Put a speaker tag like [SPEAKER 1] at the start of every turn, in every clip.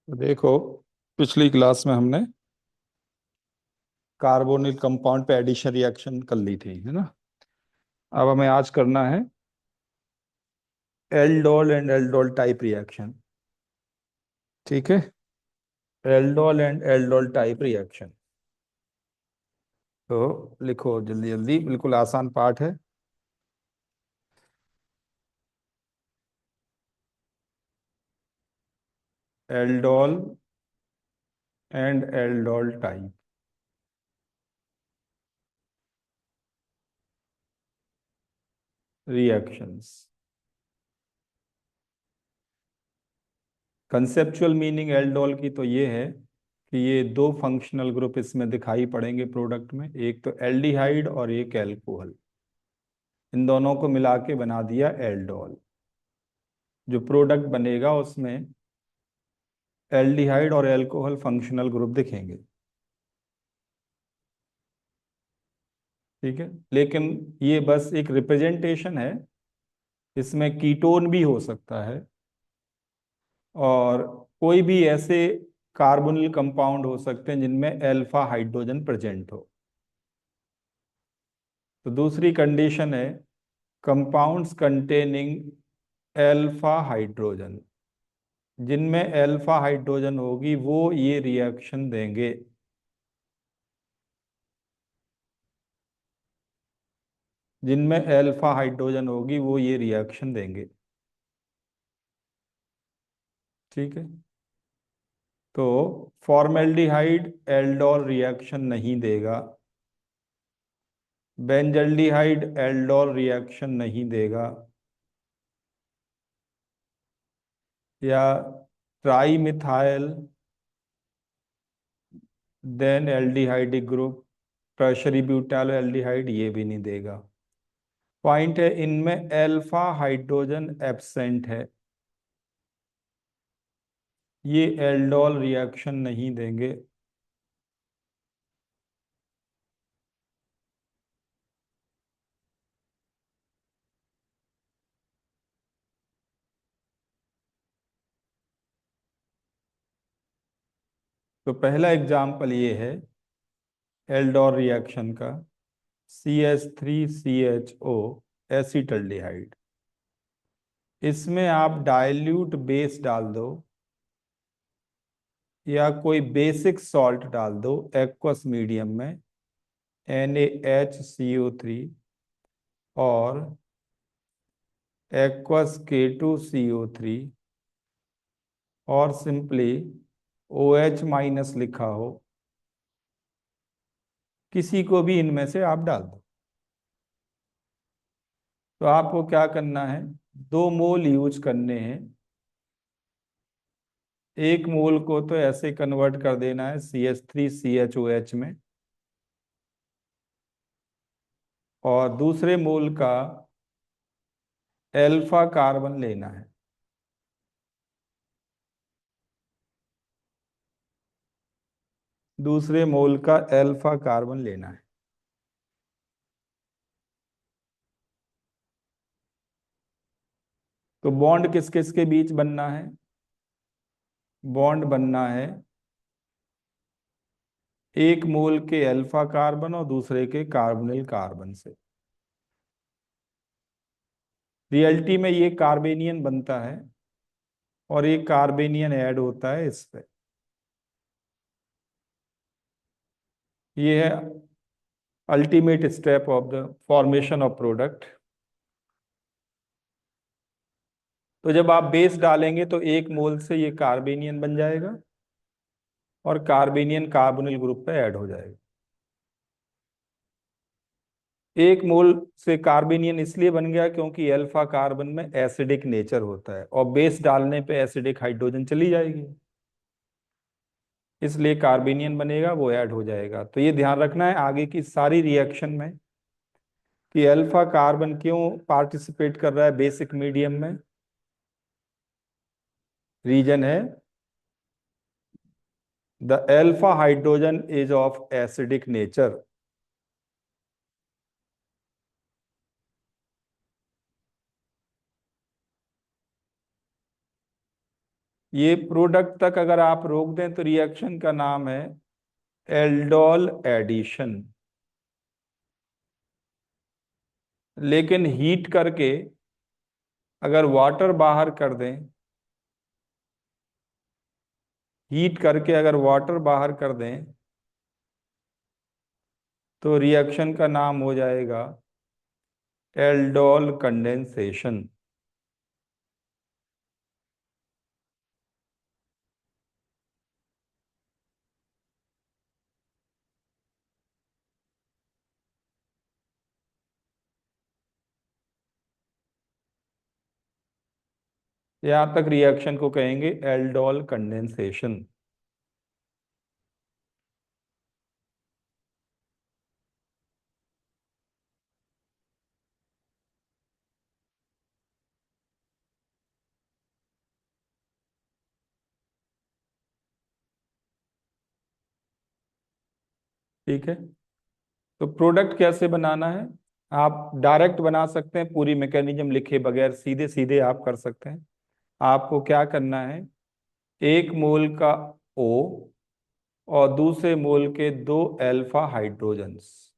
[SPEAKER 1] तो देखो, पिछली क्लास में हमने कार्बोनिल कंपाउंड पे एडिशन रिएक्शन कर ली थी, है ना। अब हमें आज करना है aldol and aldol type reaction. ठीक है, aldol and aldol type reaction. तो लिखो जल्दी जल्दी, बिल्कुल आसान पाठ है। Aldol and aldol type reactions. Conceptual meaning aldol की तो ये है कि ये दो फंक्शनल ग्रुप इसमें दिखाई पड़ेंगे प्रोडक्ट में, एक तो एल्डिहाइड और एक एल्कोहल। इन दोनों को मिला के बना दिया एल्डोल। जो प्रोडक्ट बनेगा उसमें एल्डिहाइड और एल्कोहल फंक्शनल ग्रुप दिखेंगे। ठीक है, लेकिन ये बस एक रिप्रेजेंटेशन है। इसमें कीटोन भी हो सकता है और कोई भी ऐसे कार्बोनिल कंपाउंड हो सकते हैं जिनमें अल्फा हाइड्रोजन प्रेजेंट हो। तो दूसरी कंडीशन है कंपाउंड्स कंटेनिंग अल्फा हाइड्रोजन। जिनमें अल्फा हाइड्रोजन होगी वो ये रिएक्शन देंगे। जिनमें अल्फा हाइड्रोजन होगी वो ये रिएक्शन देंगे। ठीक है, तो फॉर्मेल्डिहाइड एल्डोल रिएक्शन नहीं देगा, बेंजल्डिहाइड एल्डोल रिएक्शन नहीं देगा, या trimethyl then aldehydic group tertiary butyl aldehyde ये भी नहीं देगा। पॉइंट है इनमें अल्फा हाइड्रोजन एब्सेंट है, ये एल्डोल रिएक्शन नहीं देंगे। तो पहला एग्जाम्पल ये है एल्डोल रिएक्शन का, CH3CHO एसिटल्डिहाइड। इसमें आप डाइल्यूट बेस डाल दो या कोई बेसिक सॉल्ट डाल दो एक्वस मीडियम में, NaHCO3 और एक्वस K2CO3, और सिंपली OH माइनस लिखा हो, किसी को भी इनमें से आप डाल दो। तो आपको क्या करना है, 2 मोल यूज करने हैं। 1 मोल को तो ऐसे कन्वर्ट कर देना है CH3CHOH में, और दूसरे मोल का एल्फा कार्बन लेना है। दूसरे मोल का एल्फा कार्बन लेना है। तो बॉन्ड किस किस के बीच बनना है, बॉन्ड बनना है 1 मोल के अल्फा कार्बन और दूसरे के कार्बोनिल कार्बन से। रियलिटी में ये कार्बेनियन बनता है और एक कार्बेनियन ऐड होता है इस पे। ये है ultimate step of the formation of product. तो जब आप बेस डालेंगे तो 1 मोल से ये कार्बेनियन बन जाएगा और कार्बेनियन कार्बोनिल ग्रुप पे ऐड हो जाएगा। 1 मोल से कार्बेनियन इसलिए बन गया क्योंकि अल्फा कार्बन में एसिडिक नेचर होता है और बेस डालने पे एसिडिक हाइड्रोजन चली जाएगी, इसलिए कार्बेनियन बनेगा, वो ऐड हो जाएगा। तो ये ध्यान रखना है आगे की सारी रिएक्शन में कि अल्फा कार्बन क्यों पार्टिसिपेट कर रहा है बेसिक मीडियम में। रीजन है the alpha hydrogen is of acidic nature. ये प्रोडक्ट तक अगर आप रोक दें तो रिएक्शन का नाम है एल्डोल एडिशन। लेकिन हीट करके अगर वाटर बाहर कर दें, हीट करके अगर वाटर बाहर कर दें तो रिएक्शन का नाम हो जाएगा एल्डोल कंडेंसेशन। यहाँ तक रिएक्शन को कहेंगे एल्डोल कंडेंसेशन। ठीक है, तो प्रोडक्ट कैसे बनाना है? आप डायरेक्ट बना सकते हैं, पूरी मैकेनिज्म लिखे बगैर सीधे सीधे आप कर सकते हैं। आपको क्या करना है, एक मोल का ओ और दूसरे मोल के दो अल्फा हाइड्रोजन्स,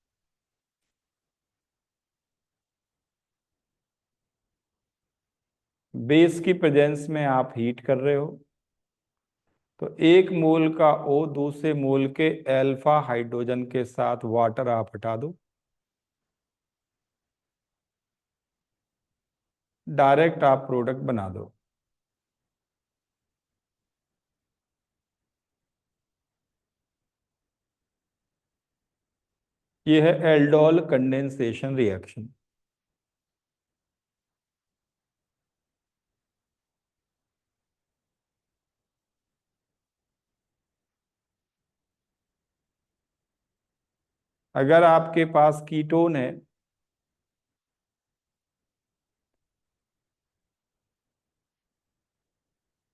[SPEAKER 1] बेस की प्रेजेंस में आप हीट कर रहे हो। तो एक मोल का ओ दूसरे मोल के अल्फा हाइड्रोजन के साथ वाटर आप हटा दो, डायरेक्ट आप प्रोडक्ट बना दो। ये है एल्डोल कंडेंसेशन रिएक्शन। अगर आपके पास कीटोन है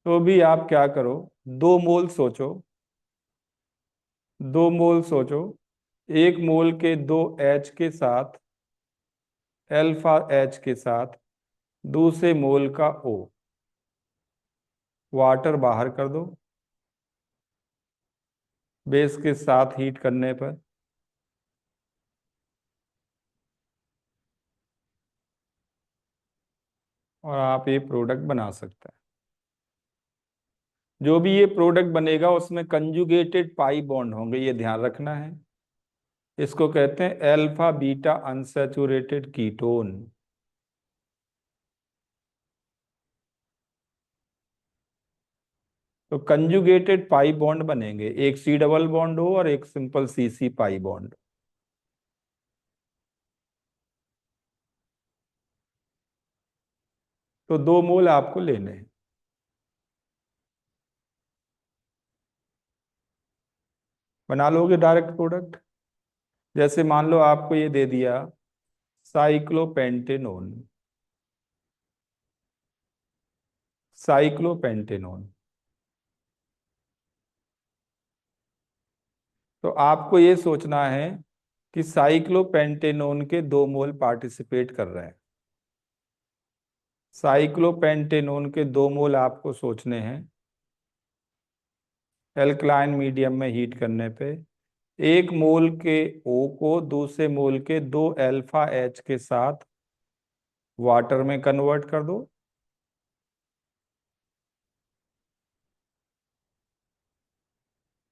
[SPEAKER 1] तो भी आप क्या करो, दो मोल सोचो, दो मोल सोचो, एक मोल के दो एच के साथ, अल्फा एच के साथ दूसरे मोल का ओ, वाटर बाहर कर दो बेस के साथ हीट करने पर, और आप ये प्रोडक्ट बना सकते हैं। जो भी ये प्रोडक्ट बनेगा उसमें कंजुगेटेड पाई बॉन्ड होंगे, ये ध्यान रखना है। इसको कहते हैं अल्फा बीटा अनसैचुरेटेड कीटोन। तो कंजुगेटेड पाई बॉन्ड बनेंगे, एक सी डबल बॉन्ड हो और एक सिंपल सी सी पाई बॉन्ड। तो दो मोल आपको लेने हैं। बना लोगे डायरेक्ट प्रोडक्ट। जैसे मान लो आपको ये दे दिया साइक्लोपेंटेनोन, साइक्लोपेंटेनोन। तो आपको ये सोचना है कि साइक्लोपेंटेनोन के दो मोल पार्टिसिपेट कर रहे हैं। साइक्लोपेंटेनोन के दो मोल आपको सोचने हैं एल्कलाइन मीडियम में हीट करने पे। एक मोल के ओ को दूसरे मोल के दो अल्फा एच के साथ वाटर में कन्वर्ट कर दो।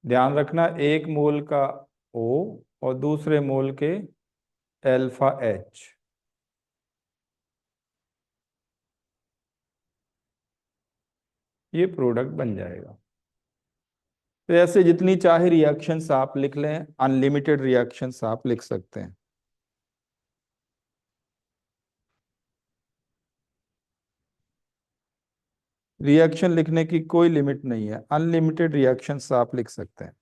[SPEAKER 1] ध्यान रखना, एक मोल का ओ और दूसरे मोल के अल्फा एच। ये प्रोडक्ट बन जाएगा। तो ऐसे जितनी चाहे रिएक्शंस आप लिख लें, अनलिमिटेड रिएक्शंस आप लिख सकते हैं। रिएक्शन लिखने की कोई लिमिट नहीं है, अनलिमिटेड रिएक्शंस आप लिख सकते हैं।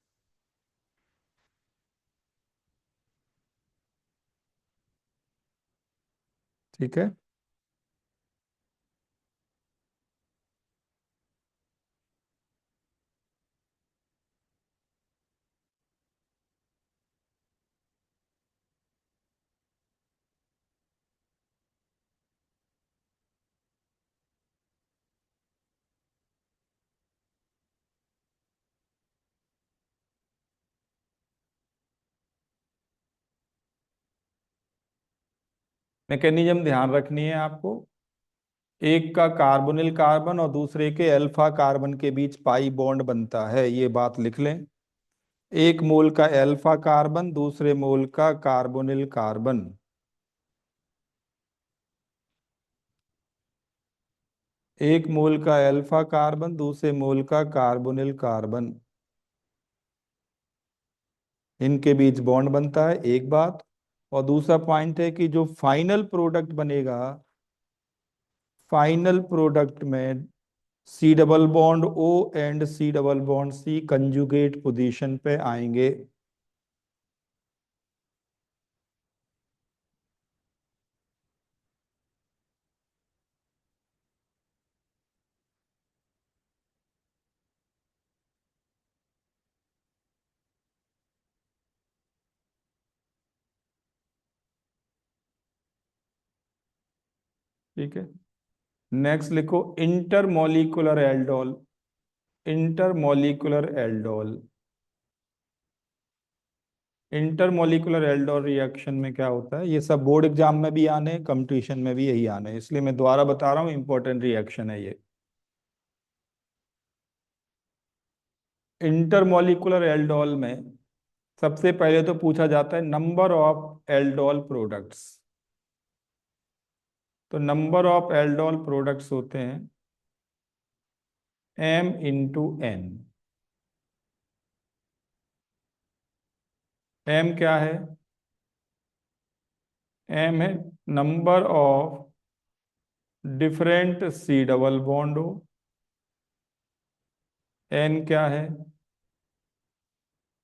[SPEAKER 1] ठीक है। मैकेनिज्म ध्यान रखनी है आपको। एक का कार्बोनिल कार्बन और दूसरे के अल्फा कार्बन के बीच पाई बॉन्ड बनता है, ये बात लिख लें। एक मोल का अल्फा कार्बन दूसरे मोल का कार्बोनिल कार्बन। एक मोल का अल्फा कार्बन दूसरे मोल का कार्बोनिल कार्बन, इनके बीच बॉन्ड बनता है, एक बात। और दूसरा पॉइंट है कि जो फाइनल प्रोडक्ट बनेगा, फाइनल प्रोडक्ट में C double bond O and C double bond C conjugate position पे आएंगे। ठीक है। नेक्स्ट लिखो intermolecular aldol. Intermolecular aldol. Intermolecular aldol reaction में क्या होता है, ये सब बोर्ड एग्जाम में भी आने हैं, कंपटीशन में भी यही आने हैं, इसलिए मैं दोबारा बता रहा हूँ, इंपॉर्टेंट रिएक्शन है ये। इंटरमोलिकुलर एल्डोल में सबसे पहले तो पूछा जाता है नंबर ऑफ एल्डोल प्रोडक्ट्स। तो नंबर ऑफ एल्डोल प्रोडक्ट्स होते हैं M/N। M क्या है? M है number of different C double bond O. N क्या है?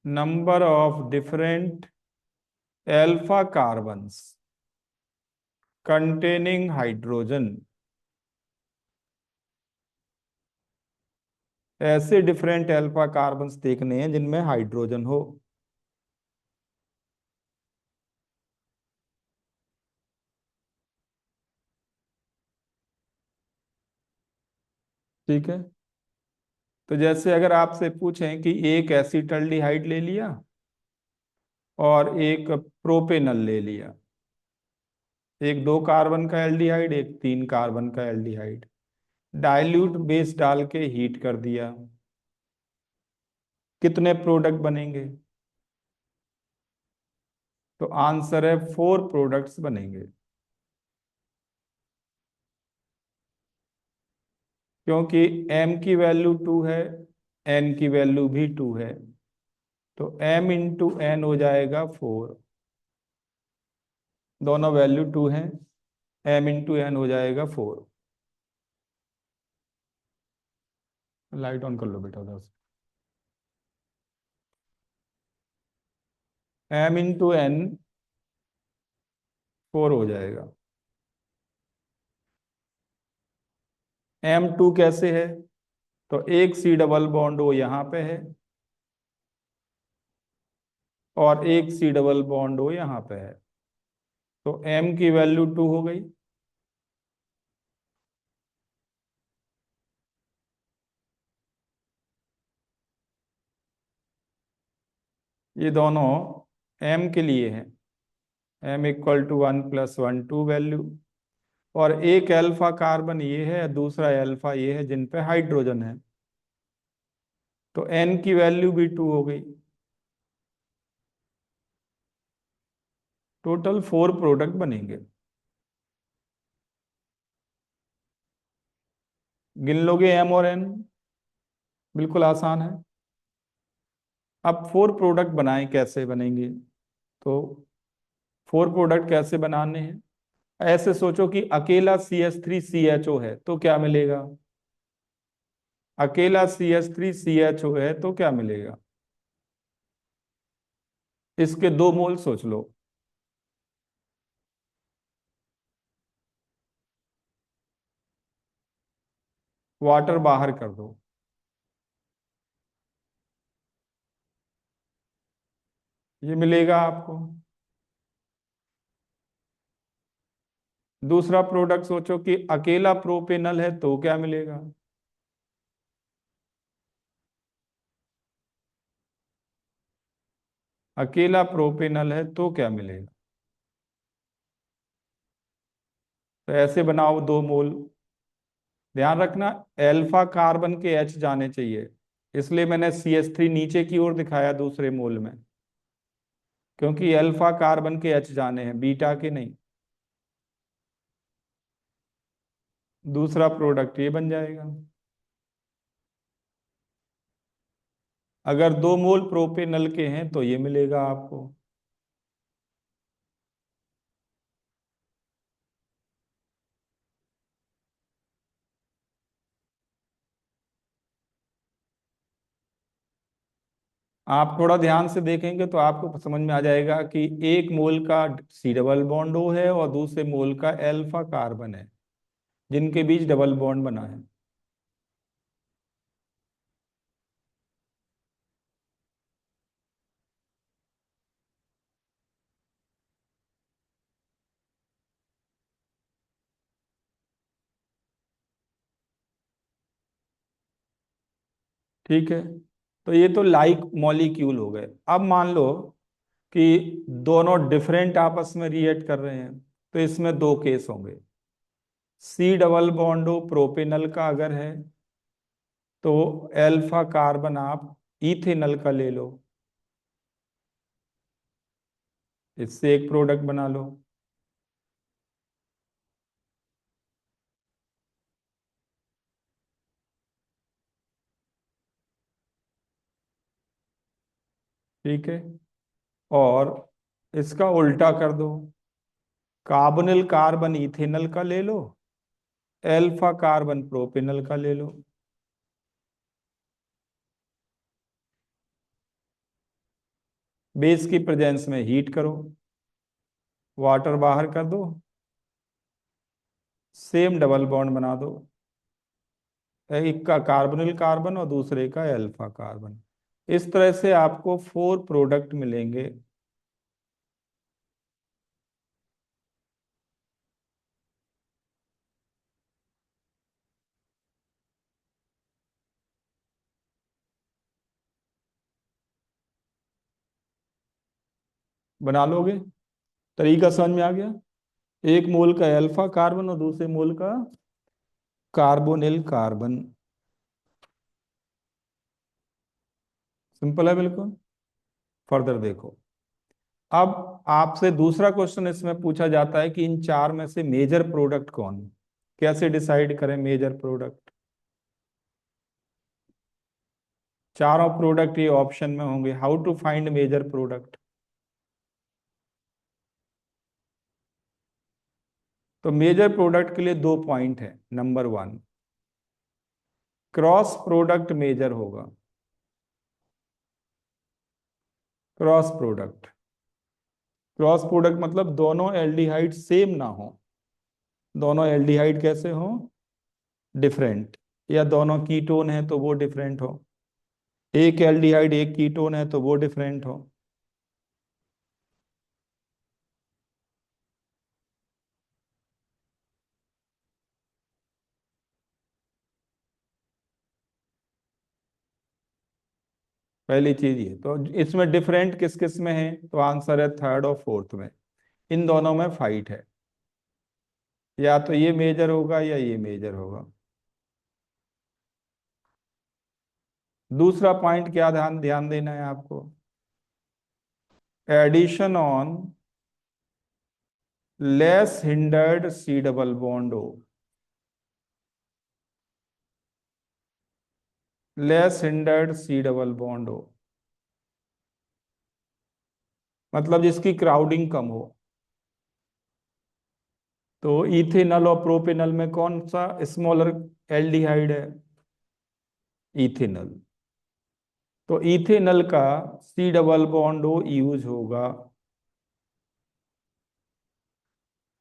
[SPEAKER 1] Number of different alpha carbons containing hydrogen. ऐसे डिफरेंट एल्फा कार्बन्स देखने हैं जिनमें हाइड्रोजन हो। ठीक है। तो जैसे अगर आपसे पूछें कि एक एसिटल्डिहाइड ले लिया और एक प्रोपेनल ले लिया, एक 2 कार्बन का एल्डिहाइड एक 3 कार्बन का एल्डिहाइड, डाइल्यूट बेस डाल के हीट कर दिया, कितने प्रोडक्ट बनेंगे? तो आंसर है 4 प्रोडक्ट्स बनेंगे। क्योंकि m की वैल्यू 2 है, n की वैल्यू भी 2 है, तो m/n हो जाएगा 4। दोनों वैल्यू 2 हैं, m/n हो जाएगा 4। लाइट ऑन कर लो बेटा उधर से। m/n 4 हो जाएगा। M2 कैसे है? तो एक सी डबल बॉन्ड वो यहाँ पे है और एक सी डबल बॉन्ड वो यहाँ पे है, तो m की वैल्यू 2 हो गई। ये दोनों m के लिए है, m = 1 + 1 2 वैल्यू। और एक अल्फा कार्बन ये है, दूसरा अल्फा ये है, जिन पे हाइड्रोजन है, तो n की वैल्यू भी 2 हो गई। टोटल 4 प्रोडक्ट बनेंगे। गिन लोगे m और n? बिल्कुल आसान है। अब 4 प्रोडक्ट बनाएं, कैसे बनेंगे? तो 4 प्रोडक्ट कैसे बनाने हैं? ऐसे सोचो कि अकेला CH3CHO है तो क्या मिलेगा? अकेला CH3CHO है तो क्या मिलेगा? इसके 2 मोल सोच लो। वाटर बाहर कर दो। ये मिलेगा आपको। दूसरा प्रोडक्ट सोचो कि अकेला प्रोपेनल है तो क्या मिलेगा? अकेला प्रोपेनल है तो क्या मिलेगा? तो ऐसे बनाओ 2 मोल। ध्यान रखना, एल्फा कार्बन के एच जाने चाहिए, इसलिए मैंने CH3 नीचे की ओर दिखाया दूसरे मोल में, क्योंकि अल्फा कार्बन के एच जाने हैं, बीटा के नहीं। दूसरा प्रोडक्ट ये बन जाएगा। अगर 2 मोल प्रोपेनल के हैं तो ये मिलेगा आपको। आप थोड़ा ध्यान से देखेंगे तो आपको समझ में आ जाएगा कि 1 मोल का सी डबल बॉन्ड O है और दूसरे मोल का एल्फा कार्बन है, जिनके बीच डबल बॉन्ड बना है। ठीक है, तो ये तो लाइक मॉलिक्यूल हो गए। अब मान लो कि दोनों डिफरेंट आपस में रिएक्ट कर रहे हैं, तो इसमें 2 केस होंगे। C double bond O propanal का अगर है तो एल्फा कार्बन आप इथेनल का ले लो, इससे एक प्रोडक्ट बना लो। ठीक है, और इसका उल्टा कर दो, कार्बोनिल कार्बन इथेनल का ले लो, एल्फा कार्बन प्रोपेनल का ले लो। बेस की प्रेजेंस में हीट करो, वाटर बाहर कर दो, सेम डबल बॉन्ड बना दो, एक का कार्बोनिल कार्बन और दूसरे का एल्फा कार्बन। इस तरह से आपको 4 प्रोडक्ट मिलेंगे। बना लोगे? तरीका समझ में आ गया? 1 मोल का एल्फा कार्बन और दूसरे मोल का कार्बोनिल कार्बन। सिंपल है बिल्कुल। फर्दर देखो, अब आपसे दूसरा क्वेश्चन इसमें पूछा जाता है कि इन 4 में से मेजर प्रोडक्ट कौन है। कैसे डिसाइड करें मेजर प्रोडक्ट? चारों प्रोडक्ट ये ऑप्शन में होंगे, how to find major product. तो मेजर प्रोडक्ट के लिए 2 पॉइंट है। नंबर 1, क्रॉस प्रोडक्ट मेजर होगा। क्रॉस प्रोडक्ट, क्रॉस प्रोडक्ट मतलब दोनों एल्डिहाइड सेम ना हो। दोनों एल्डिहाइड कैसे हो? डिफरेंट। या दोनों कीटोन है तो वो डिफरेंट हो। एक एल्डिहाइड एक कीटोन है तो वो डिफरेंट हो। पहली चीज ये तो, इसमें डिफरेंट किस किस में है? तो आंसर है थर्ड और फोर्थ में। इन दोनों में फाइट है, या तो ये मेजर होगा या ये मेजर होगा। दूसरा पॉइंट क्या ध्यान ध्यान देना है आपको? Addition on less hindered C double bond हो। Less hindered C double bond हो मतलब जिसकी क्राउडिंग कम हो। तो इथेनॉल और प्रोपेनॉल में कौन सा स्मॉलर एल्डिहाइड है? इथेनॉल। तो इथेनॉल का C double bond O use होगा।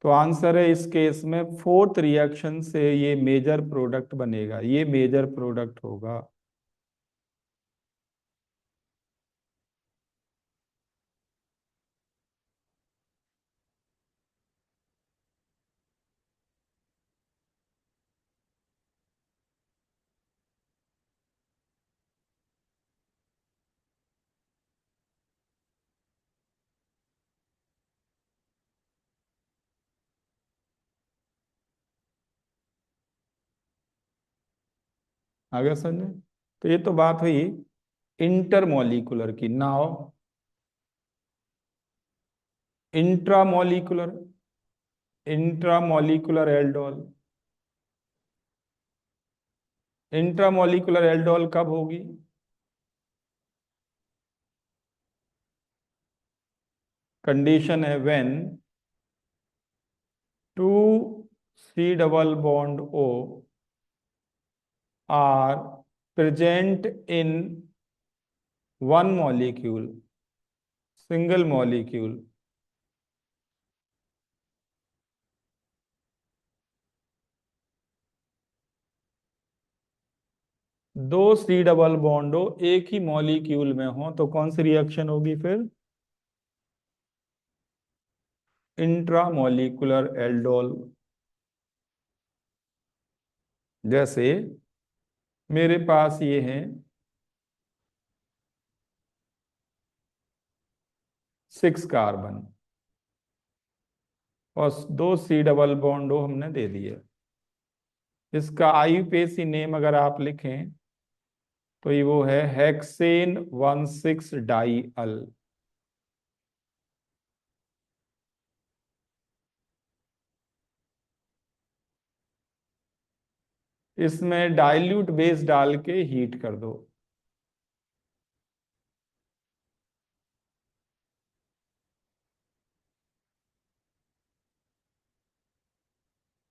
[SPEAKER 1] तो आंसर है इस केस में फोर्थ रिएक्शन से ये मेजर प्रोडक्ट बनेगा, ये मेजर प्रोडक्ट होगा। आ गया समझे? तो ये तो बात हुई इंटरमोलिकुलर की। Now intramolecular, intramolecular aldol. Intramolecular aldol कब होगी? कंडीशन है when two C double bond O are present in one molecule, single molecule. दो सी डबल बॉन्ड हो एक ही मॉलिक्यूल में हो तो कौन सी रिएक्शन होगी फिर? Intramolecular aldol. जैसे मेरे पास ये है 6 कार्बन और दो सी डबल बॉन्ड हो हमने दे दिए। इसका आईयूपीएसी नेम अगर आप लिखें तो ये वो है हेक्सेन 16 डाई अल। इसमें डाइल्यूट बेस डाल के हीट कर दो।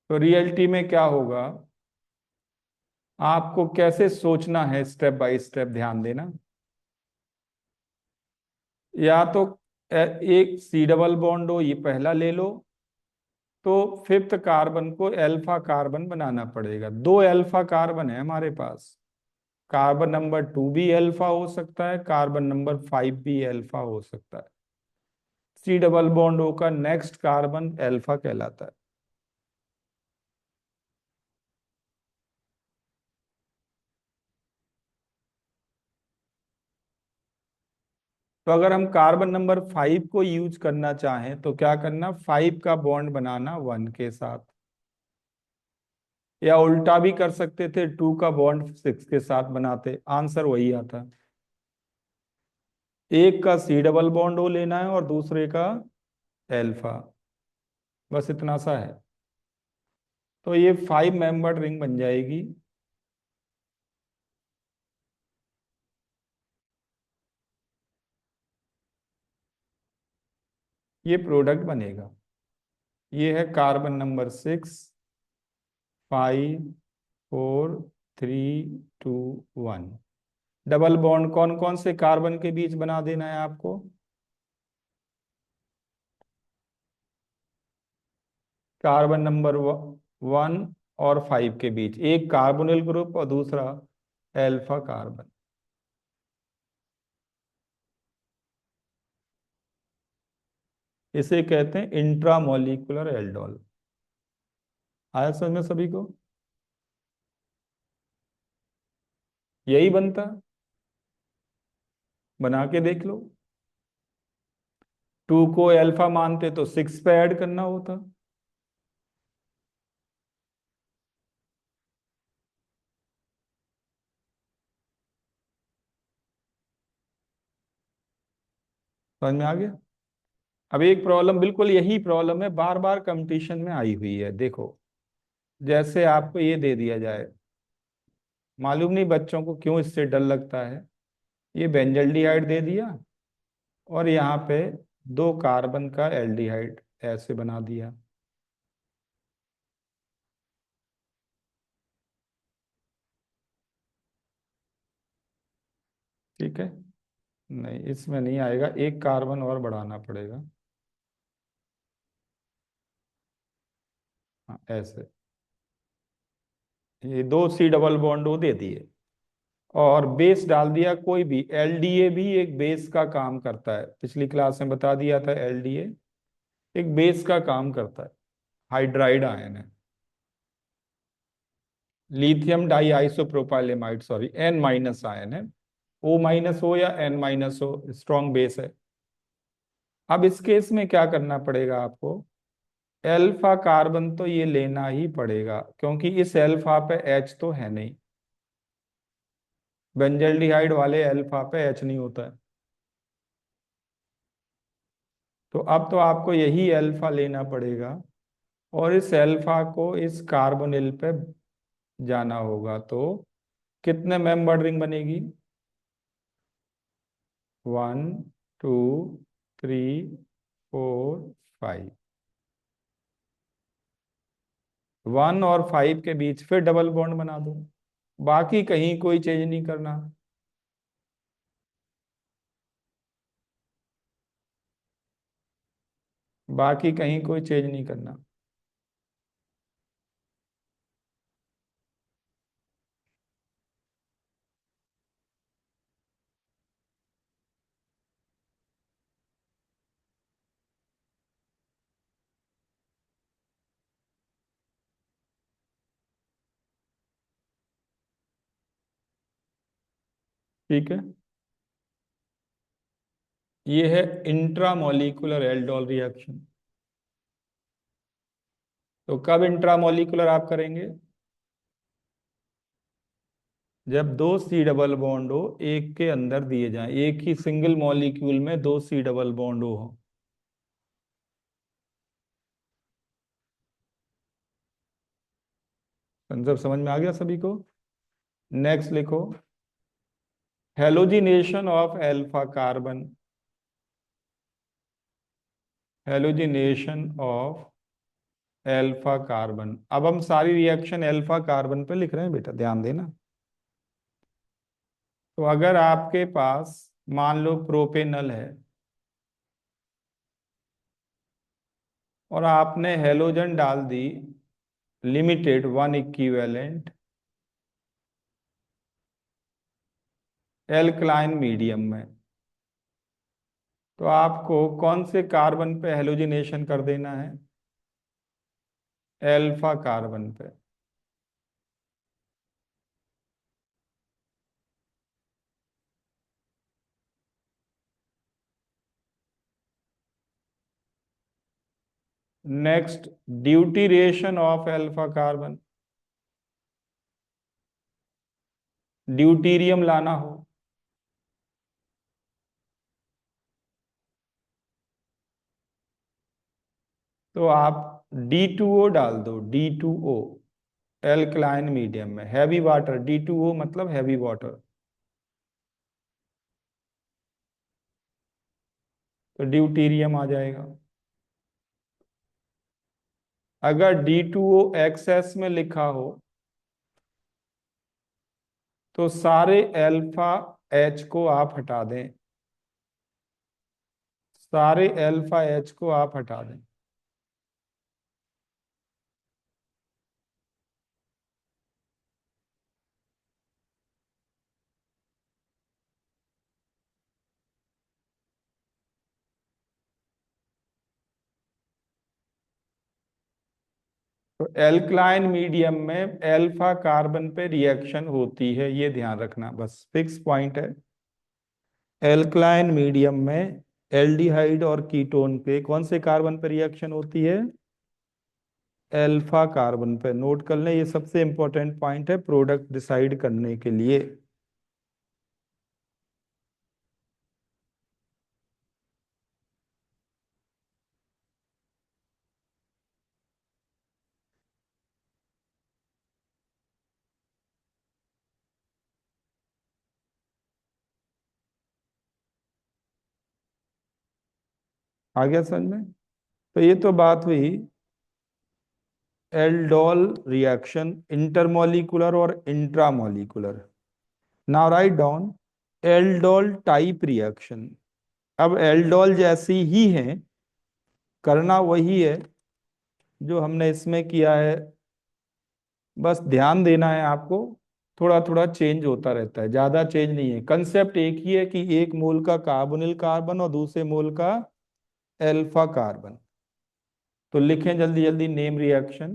[SPEAKER 1] तो रियलिटी में क्या होगा, आपको कैसे सोचना है स्टेप बाय स्टेप ध्यान देना। या तो एक सी डबल बॉन्ड हो ये पहला ले लो, तो फिफ्थ कार्बन को अल्फा कार्बन बनाना पड़ेगा। दो अल्फा कार्बन है हमारे पास, कार्बन नंबर 2 भी अल्फा हो सकता है, कार्बन नंबर 5 भी अल्फा हो सकता है। सी डबल बॉन्ड ओ का नेक्स्ट कार्बन अल्फा कहलाता है। तो अगर हम कार्बन नंबर 5 को यूज करना चाहें तो क्या करना, 5 का बॉन्ड बनाना 1 के साथ, या उल्टा भी कर सकते थे, 2 का बॉन्ड 6 के साथ बनाते, आंसर वही आता। एक का सी डबल बॉन्ड ओ लेना है और दूसरे का एल्फा, बस इतना सा है। तो ये 5 मेंबर्ड रिंग बन जाएगी। ये प्रोडक्ट बनेगा। ये है कार्बन नंबर 6, 5, 4, 3, 2, 1। डबल बॉन्ड कौन कौन से कार्बन के बीच बना देना है आपको? कार्बन नंबर 1 और 5 के बीच, एक कार्बोनिल ग्रुप और दूसरा एल्फा कार्बन। इसे कहते हैं इंट्रामोलिकुलर एल्डोल। आया समझ में सभी को? यही बनता, बना के देख लो। 2 को अल्फा मानते तो 6 पे ऐड करना होता। समझ में आ गया? अब एक प्रॉब्लम, बिल्कुल यही प्रॉब्लम है, बार बार कंपटीशन में आई हुई है। देखो, जैसे आपको ये दे दिया जाए, मालूम नहीं बच्चों को क्यों इससे डर लगता है, ये बेंजल्डिहाइड दे दिया और यहाँ पे 2 कार्बन का एल्डिहाइड ऐसे बना दिया। ठीक है, नहीं इसमें नहीं आएगा, एक कार्बन और बढ़ाना पड़ेगा। हाँ ऐसे, ये दो सी डबल बॉन्ड वो दे दिए और बेस डाल दिया कोई भी। एलडीए भी एक बेस का काम करता है, पिछली क्लास में बता दिया था, एलडीए एक बेस का काम करता है, हाइड्राइड आयन है। Lithium diisopropylamide, sorry N minus ion है। ओ माइनस हो या एन माइनस हो, स्ट्रॉन्ग बेस है। अब इस केस में क्या करना पड़ेगा आपको, एल्फा कार्बन तो ये लेना ही पड़ेगा क्योंकि इस एल्फा पे एच तो है नहीं। बेंजल्डिहाइड वाले अल्फा पे एच नहीं होता है। तो अब तो आपको यही अल्फा लेना पड़ेगा और इस अल्फा को इस कार्बोनिल पे जाना होगा। तो कितने मेंबर रिंग बनेगी? 1 2 3 4 5। 1 और 5 के बीच फिर डबल बॉन्ड बना दो। बाकी कहीं कोई चेंज नहीं करना। बाकी कहीं कोई चेंज नहीं करना। ठीक है। ये है इंट्रामोलिकुलर एल्डोल रिएक्शन। तो कब इंट्रामोलिकुलर आप करेंगे? जब दो सी डबल बॉन्ड हो एक के अंदर दिए जाएं, एक ही सिंगल मॉलिक्यूल में दो सी डबल बॉन्ड हो। कंसेप्ट समझ में आ गया सभी को? नेक्स्ट लिखो, halogenation of alpha carbon. Halogenation of alpha carbon. अब हम सारी रिएक्शन एल्फा कार्बन पे लिख रहे हैं बेटा, ध्यान देना। तो अगर आपके पास मान लो प्रोपेनल है और आपने हेलोजन डाल दी लिमिटेड 1 इक्विवेलेंट एल्कलाइन मीडियम में, तो आपको कौन से कार्बन पे हेलोजिनेशन कर देना है? एल्फा कार्बन पे। Next, deuteration of alpha carbon. Deuterium लाना हो तो आप D2O डाल दो, D2O एल्कलाइन मीडियम में, हैवी वाटर। D2O मतलब हैवी वाटर। तो ड्यूटीरियम आ जाएगा। अगर D2O एक्सेस में लिखा हो तो सारे अल्फा एच को आप हटा दें। सारे अल्फा एच को आप हटा दें। तो एल्कलाइन मीडियम में एल्फा कार्बन पे रिएक्शन होती है, ये ध्यान रखना, बस फिक्स पॉइंट है। एल्कलाइन मीडियम में एल्डिहाइड और कीटोन पे कौन से कार्बन पे रिएक्शन होती है? एल्फा कार्बन पे। नोट कर लें, ये सबसे इंपॉर्टेंट पॉइंट है प्रोडक्ट डिसाइड करने के लिए। आ गया समझ में? तो ये तो बात हुई एल्डोल रिएक्शन, इंटरमोलिकुलर और intramolecular. Now write down aldol type reaction. अब एल्डोल जैसी ही है, करना वही है जो हमने इसमें किया है, बस ध्यान देना है आपको। थोड़ा थोड़ा चेंज होता रहता है, ज्यादा चेंज नहीं है। कंसेप्ट एक ही है कि एक मोल का कार्बोनिल कार्बन और दूसरे मोल का एल्फा कार्बन। तो लिखें जल्दी जल्दी नेम रिएक्शन।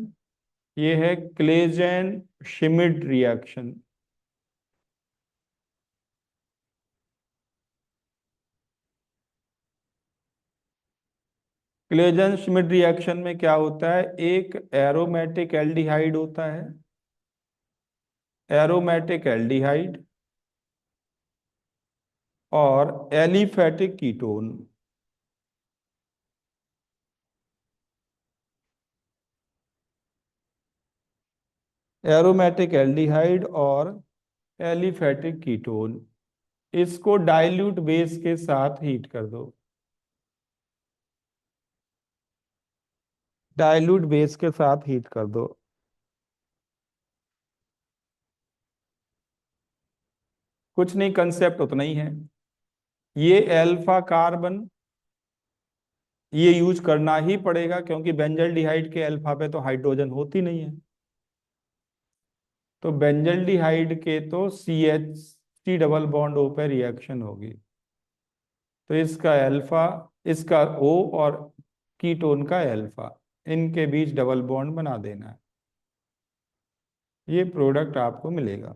[SPEAKER 1] ये है क्लेजेन शिमिड रिएक्शन। क्लेजन श्मिट रिएक्शन में क्या होता है? एक एरोमेटिक एल्डिहाइड होता है, एरोमेटिक एल्डिहाइड और एलिफेटिक कीटोन। एरोमेटिक एल्डिहाइड और एलिफेटिक कीटोन, इसको डाइल्यूट बेस के साथ हीट कर दो। डाइल्यूट बेस के साथ हीट कर दो। कुछ नहीं, कंसेप्ट उतना ही है। ये एल्फा कार्बन ये यूज करना ही पड़ेगा, क्योंकि बेंजल्डिहाइड के अल्फा पे तो हाइड्रोजन होती नहीं है। तो बेंजल्डिहाइड के तो CH डबल बॉन्ड O पे रिएक्शन होगी। तो इसका अल्फा, इसका O और कीटोन का अल्फा, इनके बीच डबल बॉन्ड बना देना है। ये प्रोडक्ट आपको मिलेगा।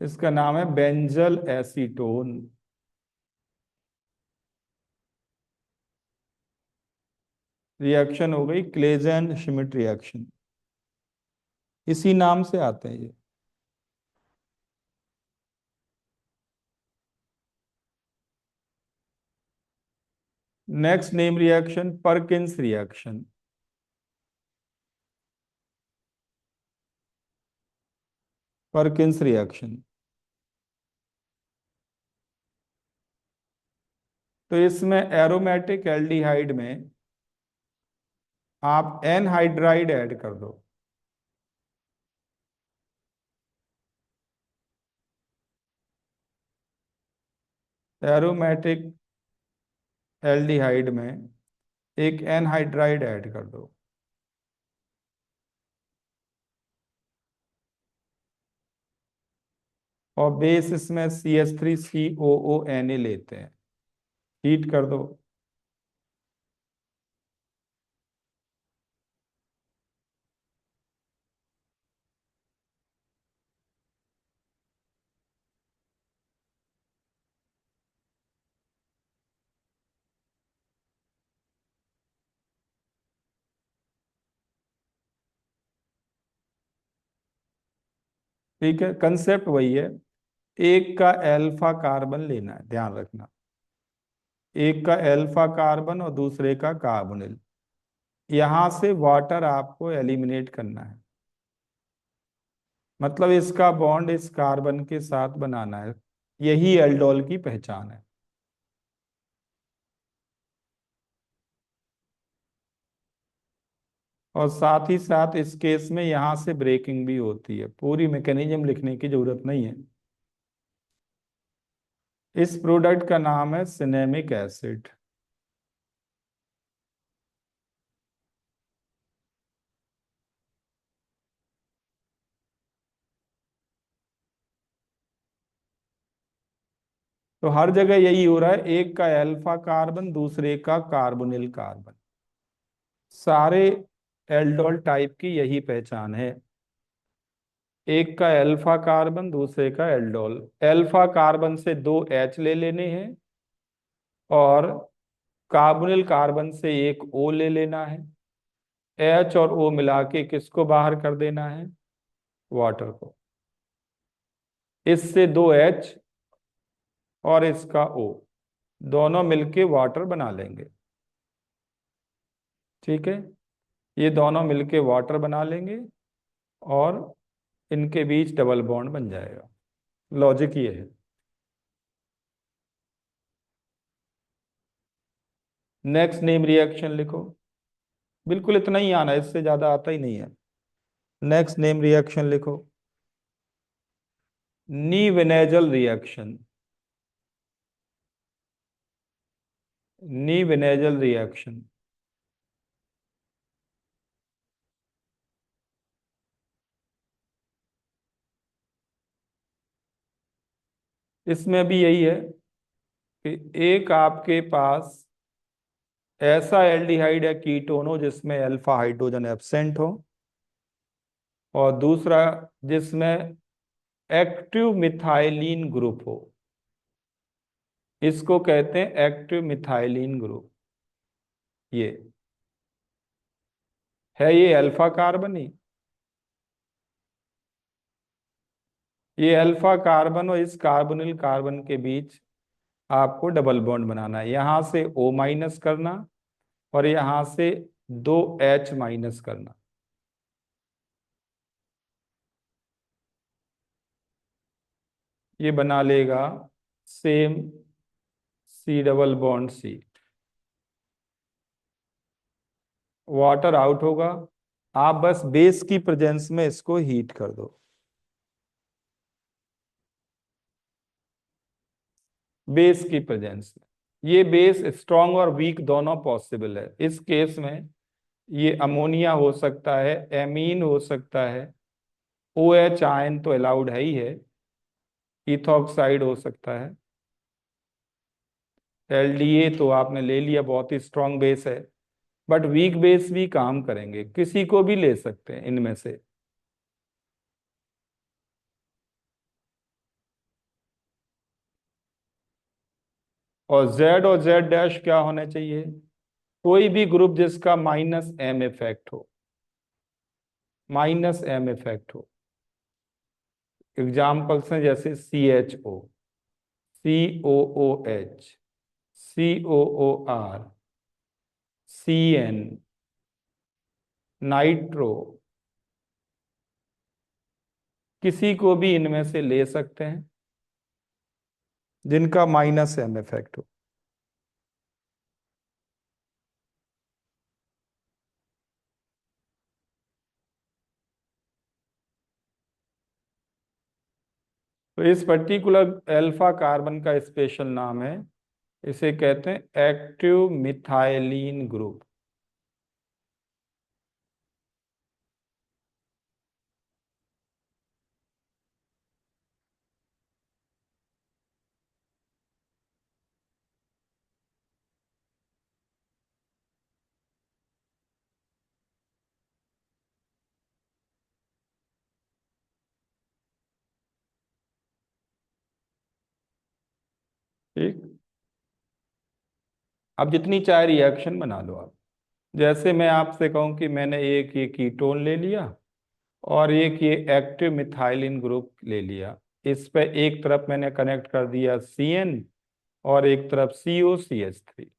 [SPEAKER 1] इसका नाम है बेंजल एसीटोन। रिएक्शन हो गई क्लेजन श्मिट रिएक्शन, इसी नाम से आते हैं ये। Next name reaction Perkins reaction. Perkins reaction, तो इसमें एरोमेटिक एल्डिहाइड में आप एनहाइड्राइड ऐड कर दो। एरोमेटिक एल्डिहाइड में एक एनहाइड्राइड ऐड कर दो। और बेस इसमें CH3COONA लेते हैं। हीट कर दो। ठीक है, कंसेप्ट वही है। एक का एल्फा कार्बन लेना है, ध्यान रखना। एक का एल्फा कार्बन और दूसरे का कार्बोनिल। यहां से वाटर आपको एलिमिनेट करना है। मतलब इसका बॉन्ड इस कार्बन के साथ बनाना है। यही एल्डोल की पहचान है। और साथ ही साथ इस केस में यहां से ब्रेकिंग भी होती है। पूरी मैकेनिज्म लिखने की जरूरत नहीं है। इस प्रोडक्ट का नाम है सिनेमिक एसिड। तो हर जगह यही हो रहा है, एक का अल्फा कार्बन दूसरे का कार्बोनिल कार्बन। सारे एल्डोल टाइप की यही पहचान है। एक का अल्फा कार्बन दूसरे का एल्डोल। अल्फा कार्बन से दो H ले लेने हैं, और कार्बोनिल कार्बन से एक O ले लेना है। H और O मिला के किसको बाहर कर देना है? वाटर को। इससे दो H और इसका O, दोनों मिलके वाटर बना लेंगे। ठीक है, ये दोनों मिलके वाटर बना लेंगे, और इनके बीच डबल बॉन्ड बन जाएगा। लॉजिक ये है। नेक्स्ट नेम रिएक्शन लिखो। बिल्कुल इतना ही आना है, इससे ज्यादा आता ही नहीं है। नेक्स्ट नेम रिएक्शन लिखो। नी विनेजल रिएक्शन। नी विनेजल रिएक्शन, इसमें भी यही है कि एक आपके पास ऐसा एल्डिहाइड या कीटोन हो जिसमें अल्फा हाइड्रोजन एब्सेंट हो, और दूसरा जिसमें एक्टिव मिथाइलिन ग्रुप हो। इसको कहते हैं एक्टिव मिथाइलिन ग्रुप। ये है, ये अल्फा कार्बन ही। ये अल्फा कार्बन और इस कार्बोनिल कार्बन के बीच आपको डबल बॉन्ड बनाना है। यहां से O माइनस करना और यहां से 2H माइनस करना। ये बना लेगा same C double bond C। Water out होगा। आप बस बेस की प्रेजेंस में इसको हीट कर दो। बेस की प्रेजेंस में ये बेस स्ट्रॉन्ग और वीक दोनों पॉसिबल है। इस केस में ये अमोनिया हो सकता है, एमीन हो सकता है, OH आयन तो अलाउड है ही है, इथॉक्साइड हो सकता है, LDA तो आपने ले लिया, बहुत ही स्ट्रॉन्ग बेस है। बट वीक बेस भी काम करेंगे, किसी को भी ले सकते हैं इनमें से। और Z और Z डैश क्या होना चाहिए? कोई भी ग्रुप जिसका -M इफेक्ट हो, -M इफेक्ट हो। एग्जाम्पल्स हैं जैसे CHO, COOH, COOR, CN, nitro. किसी को भी इनमें से ले सकते हैं जिनका -M इफेक्ट हो। तो इस पर्टिकुलर अल्फा कार्बन का स्पेशल नाम है, इसे कहते हैं एक्टिव मिथाइलिन ग्रुप। ठीक। अब जितनी चाहे रिएक्शन बना लो आप। जैसे मैं आपसे कहूं कि मैंने एक ये कीटोन ले लिया और एक ये एक्टिव मिथाइलिन ग्रुप ले लिया। इस पे एक तरफ मैंने कनेक्ट कर दिया CN और एक तरफ COCH3।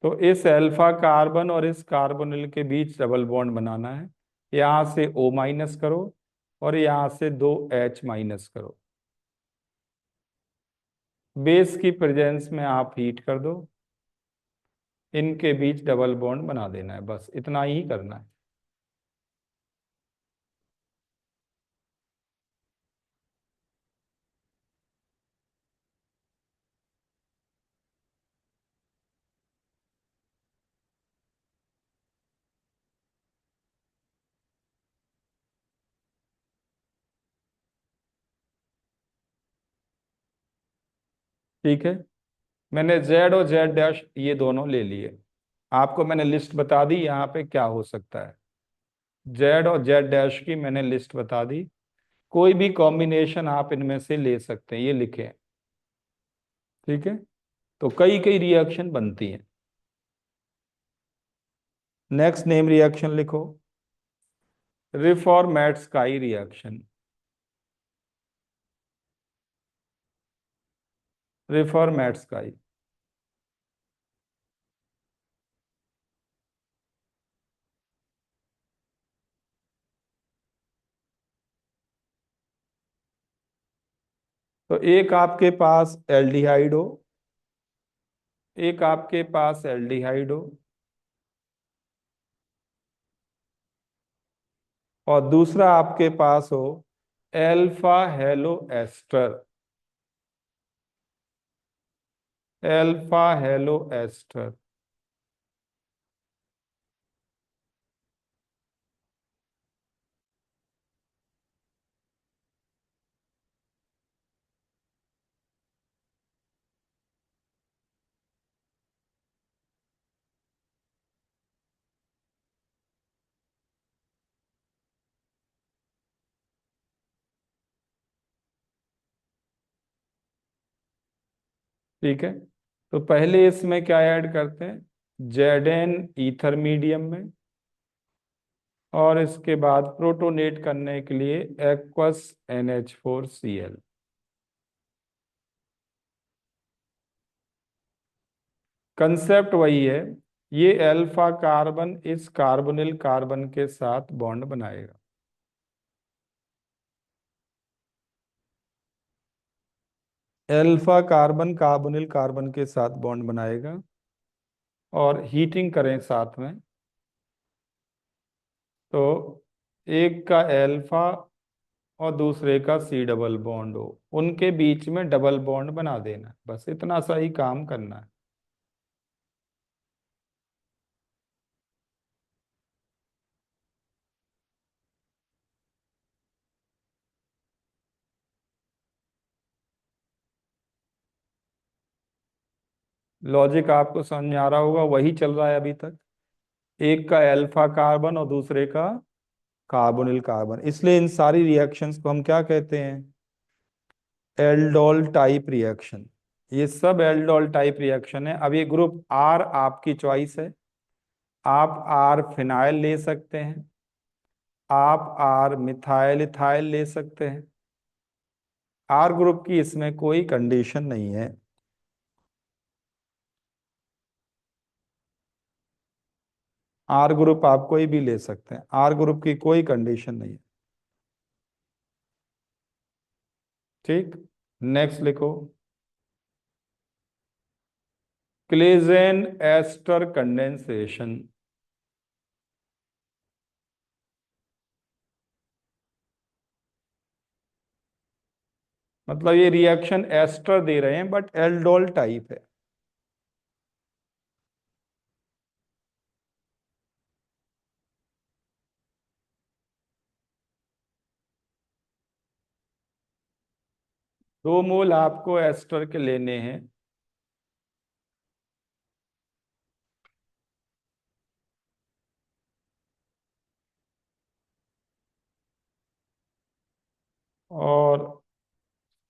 [SPEAKER 1] तो इस अल्फा कार्बन और इस कार्बोनिल के बीच डबल बॉन्ड बनाना है। यहाँ से O माइनस करो और यहाँ से 2H माइनस करो। बेस की प्रेजेंस में आप हीट कर दो, इनके बीच डबल बॉन्ड बना देना है, बस इतना ही करना है। ठीक है। मैंने Z और Z डैश ये दोनों ले लिए। आपको मैंने लिस्ट बता दी यहाँ पे क्या हो सकता है। Z और Z डैश की मैंने लिस्ट बता दी। कोई भी कॉम्बिनेशन आप इनमें से ले सकते हैं, ये लिखे। ठीक है। तो कई कई रिएक्शन बनती हैं। नेक्स्ट नेम रिएक्शन लिखो, रिफ और मैट्सकाई रिएक्शन। रिफ और मैट्सकाई। तो एक आपके पास एल्डिहाइड हो, एक आपके पास एल्डिहाइड हो और दूसरा आपके पास हो alpha halo ester. Alpha halo ester. ठीक है। तो पहले इसमें क्या ऐड करते हैं, जेड एन ईथर मीडियम में और इसके बाद प्रोटोनेट करने के लिए एक्वस NH4Cl। कंसेप्ट वही है, ये अल्फा कार्बन इस कार्बोनिल कार्बन के साथ बॉन्ड बनाएगा। अल्फा कार्बन कार्बोनिल कार्बन के साथ बॉन्ड बनाएगा और हीटिंग करें साथ में, तो एक का अल्फा और दूसरे का C डबल बॉन्ड हो, उनके बीच में डबल बॉन्ड बना देना, बस इतना सा ही काम करना है। लॉजिक आपको समझ में आ रहा होगा, वही चल रहा है अभी तक। एक का अल्फा कार्बन और दूसरे का कार्बोनिल कार्बन, इसलिए इन सारी रिएक्शंस को हम क्या कहते हैं? Aldol type reaction. ये सब एल्डोल टाइप रिएक्शन है। अब ये ग्रुप आर आपकी चॉइस है, आप आर फिनाइल ले सकते हैं, आप आर मिथाइल इथाइल ले सकते हैं। आर ग्रुप की इसमें कोई कंडीशन नहीं है। आर ग्रुप आप कोई भी ले सकते हैं, आर ग्रुप की कोई कंडीशन नहीं है। ठीक, नेक्स्ट लिखो। क्लेजेन एस्टर कंडेंसेशन। मतलब ये रिएक्शन एस्टर दे रहे हैं बट एल्डोल टाइप है। दो मोल आपको एस्टर के लेने हैं, और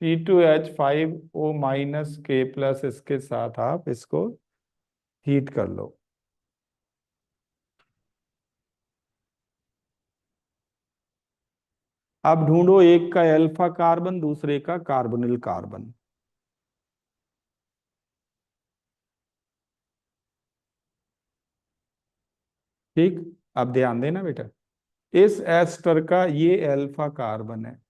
[SPEAKER 1] C2H5O- इसके साथ आप इसको हीट कर लो। अब ढूंढो एक का अल्फा कार्बन दूसरे का कार्बोनिल कार्बन। ठीक, अब ध्यान देना बेटा, इस एस्टर का ये अल्फा कार्बन है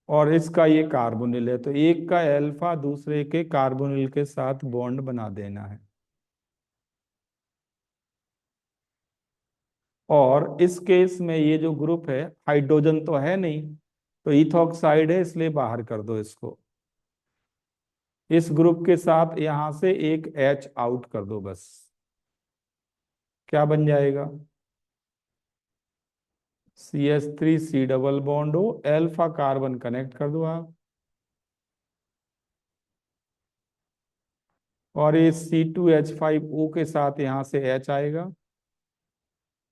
[SPEAKER 1] और इसका ये कार्बोनिल है, तो एक का अल्फा दूसरे के कार्बोनिल के साथ बॉन्ड बना देना है। और इस केस में ये जो ग्रुप है, हाइड्रोजन तो है नहीं, तो इथॉक्साइड है, इसलिए बाहर कर दो इसको। इस ग्रुप के साथ यहां से एक H आउट कर दो बस। क्या बन जाएगा? CH3C डबल बॉन्ड हो, अल्फा कार्बन कनेक्ट कर दो आप, और ये C2H5O के साथ यहां से H आएगा,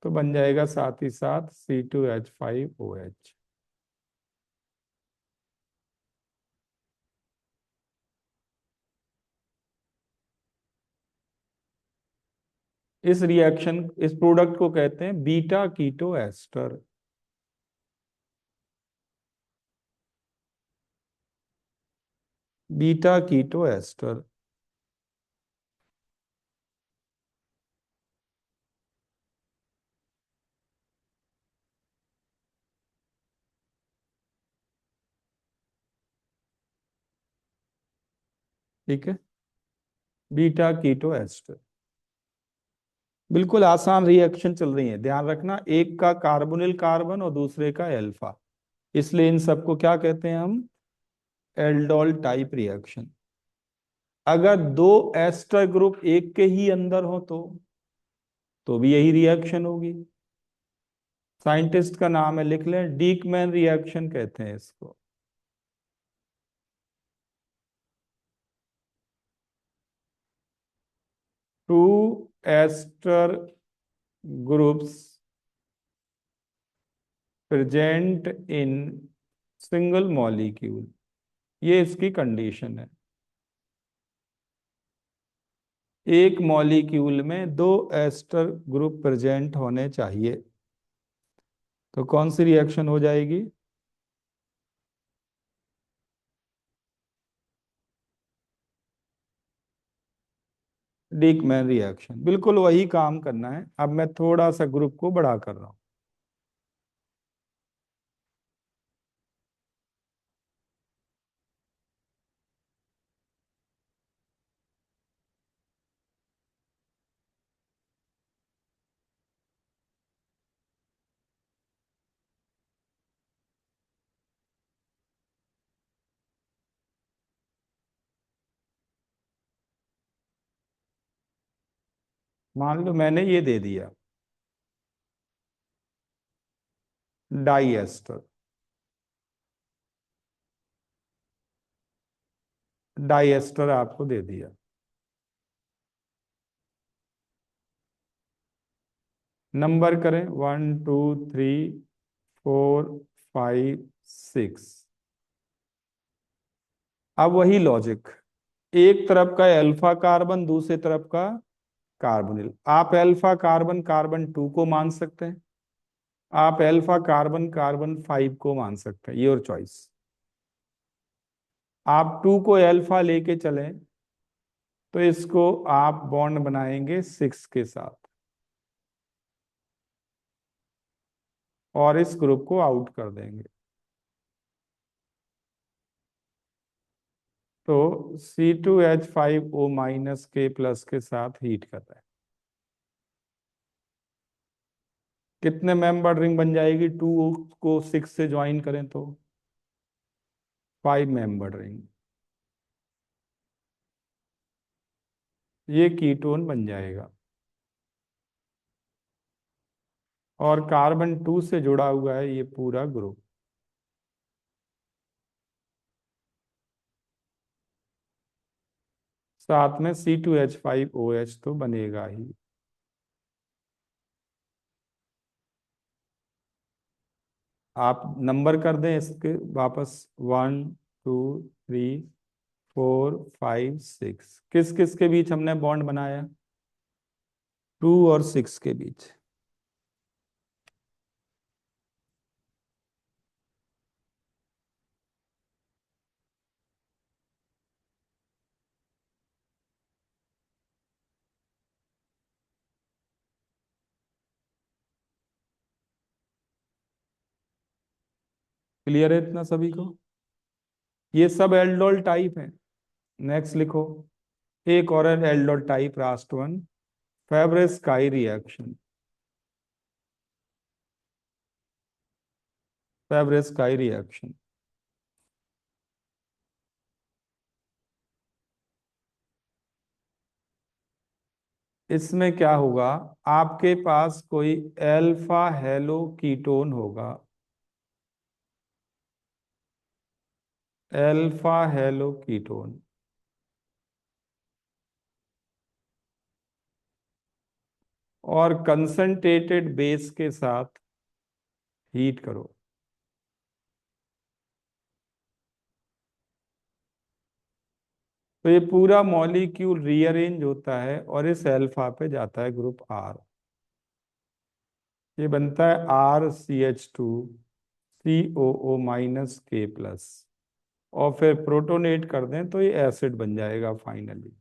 [SPEAKER 1] तो बन जाएगा साथ ही साथ C2H5OH। इस रिएक्शन, इस प्रोडक्ट को कहते हैं beta keto ester. Beta keto ester. ठीक है, बीटा कीटो एस्टर। बिल्कुल आसान रिएक्शन चल रही है, ध्यान रखना, एक का कार्बोनिल कार्बन और दूसरे का अल्फा, इसलिए इन सबको क्या कहते हैं हम? Aldol type reaction. अगर दो एस्टर ग्रुप एक के ही अंदर हो तो भी यही रिएक्शन होगी। साइंटिस्ट का नाम है, लिख लें, डीकमैन रिएक्शन कहते हैं इसको। Two ester groups present in single molecule, ये इसकी कंडीशन है। एक मॉलिक्यूल में दो एस्टर ग्रुप प्रेजेंट होने चाहिए, तो कौन सी रिएक्शन हो जाएगी? डिकमैन रिएक्शन। बिल्कुल वही काम करना है, अब मैं थोड़ा सा ग्रुप को बड़ा कर रहा हूं। मान लो मैंने ये दे दिया डाई एस्टर। डाई एस्टर आपको दे दिया। नंबर करें, 1 2 3 4 5 6। अब वही लॉजिक, एक तरफ का अल्फा कार्बन, दूसरे तरफ का कार्बोनिल। आप अल्फा कार्बन कार्बन 2 को मान सकते हैं, आप अल्फा कार्बन कार्बन 5 को मान सकते हैं, योर चॉइस। आप 2 को अल्फा लेके चलें तो इसको आप बॉन्ड बनाएंगे 6 के साथ और इस ग्रुप को आउट कर देंगे। तो C2H5O- के प्लस के साथ हीट कर रहा है। कितने मेंबर रिंग बन जाएगी? 2 को 6 से ज्वाइन करें तो 5 मेंबर रिंग। ये कीटोन बन जाएगा और कार्बन 2 से जुड़ा हुआ है ये पूरा ग्रुप। साथ में C2H5OH तो बनेगा ही। आप नंबर कर दें इसके वापस, 1 2 3 4 5 6। किस किस के बीच हमने बॉन्ड बनाया? 2 और 6 के बीच। क्लियर है इतना सभी को? ये सब एल्डोल टाइप है। नेक्स्ट लिखो, एक और एल्डोल टाइप, लास्ट वन, फेब्रेस काई रिएक्शन। फेब्रेस काई रिएक्शन। इसमें क्या होगा? आपके पास कोई अल्फा हेलो कीटोन होगा, अल्फा हेलो कीटोन, और कंसंट्रेटेड बेस के साथ हीट करो। तो ये पूरा मॉलिक्यूल रीअरेंज होता है और इस अल्फा पे जाता है ग्रुप आर। ये बनता है RCH2COO- और फिर प्रोटोनेट कर दें तो ये एसिड बन जाएगा फाइनली।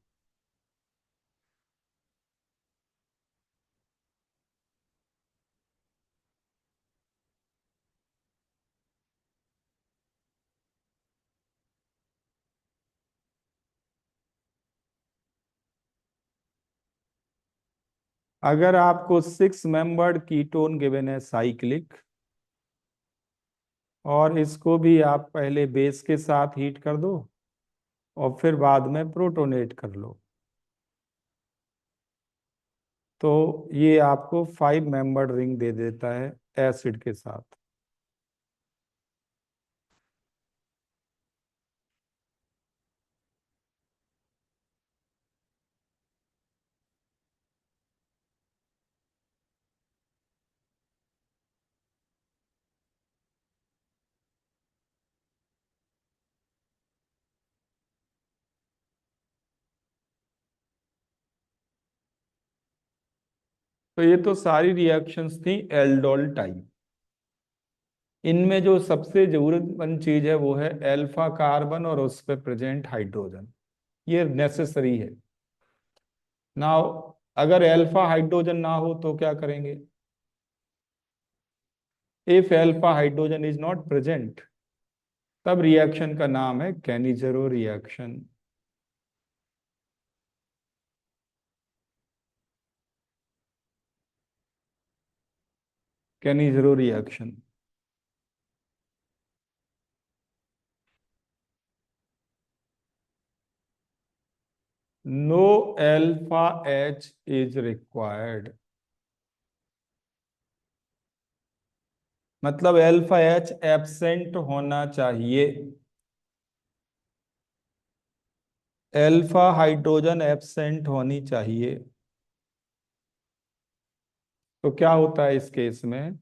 [SPEAKER 1] अगर आपको 6 मेंबर्ड कीटोन गिवन है साइक्लिक, और इसको भी आप पहले बेस के साथ हीट कर दो और फिर बाद में प्रोटोनेट कर लो, तो ये आपको 5 मेंबर्ड रिंग दे देता है एसिड के साथ। तो ये तो सारी रिएक्शंस थी एल्डोल टाइप। इनमें जो सबसे जरूरतमंद चीज है वो है अल्फा कार्बन और उस पे प्रेजेंट हाइड्रोजन। ये नेसेसरी है। नाउ अगर अल्फा हाइड्रोजन ना हो तो क्या करेंगे? If alpha hydrogen is not present, तब रिएक्शन का नाम है Cannizzaro reaction. Cannizzaro reaction. No alpha H is required. मतलब अल्फा एच एब्सेंट होना चाहिए। अल्फा हाइड्रोजन एब्सेंट होनी चाहिए। तो क्या होता है इस केस में?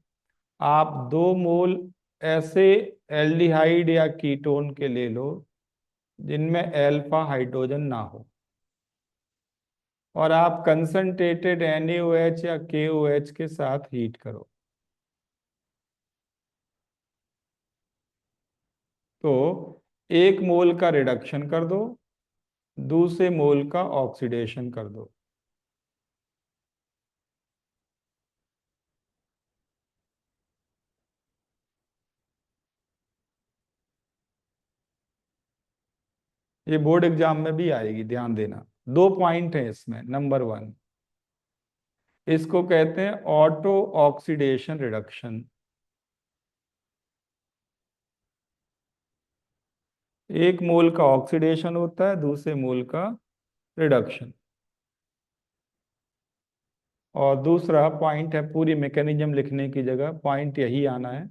[SPEAKER 1] आप 2 मोल ऐसे एल्डिहाइड या कीटोन के ले लो जिनमें अल्फा हाइड्रोजन ना हो, और आप कंसंट्रेटेड NaOH या KOH के साथ हीट करो। तो 1 मोल का रिडक्शन कर दो, दूसरे मोल का ऑक्सीडेशन कर दो। ये बोर्ड एग्जाम में भी आएगी, ध्यान देना। 2 पॉइंट है इसमें। नंबर 1, इसको कहते हैं ऑटो ऑक्सीडेशन रिडक्शन। 1 मोल का ऑक्सीडेशन होता है, दूसरे मोल का रिडक्शन। और दूसरा पॉइंट है, पूरी मैकेनिज्म लिखने की जगह पॉइंट यही आना है,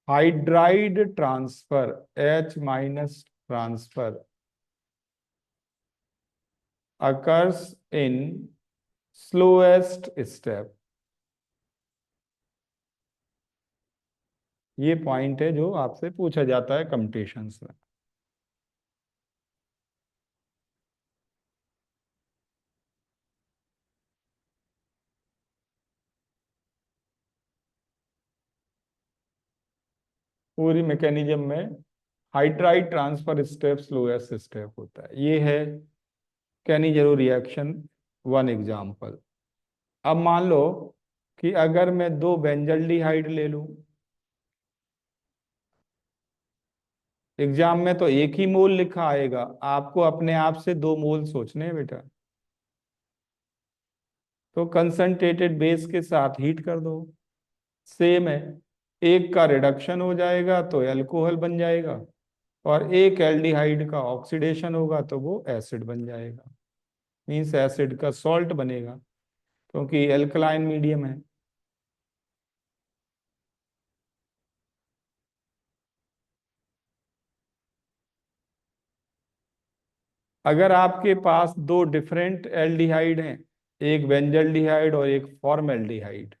[SPEAKER 1] hydride transfer, H- transfer occurs in slowest step. ये पॉइंट है जो आपसे पूछा जाता है कंपटीशंस में। पूरी मैकेनिज्म में hydride transfer step slowest step होता है। ये है कैनिजेरो रिएक्शन 1 एग्जाम्पल। अब मान लो कि अगर मैं 2 बेंजल्डिहाइड ले लूं, एग्जाम में तो 1 ही मोल लिखा आएगा, आपको अपने आप से 2 मोल सोचने हैं बेटा। तो कंसंट्रेटेड बेस के साथ हीट कर दो। सेम है, एक का रिडक्शन हो जाएगा तो एल्कोहल बन जाएगा, और एक एल्डिहाइड का ऑक्सीडेशन होगा तो वो एसिड बन जाएगा। मीन्स एसिड का सॉल्ट बनेगा, क्योंकि एल्कलाइन मीडियम है। अगर आपके पास 2 डिफरेंट एल्डिहाइड हैं, एक बेंजल्डिहाइड और एक फॉर्मेल्डिहाइड,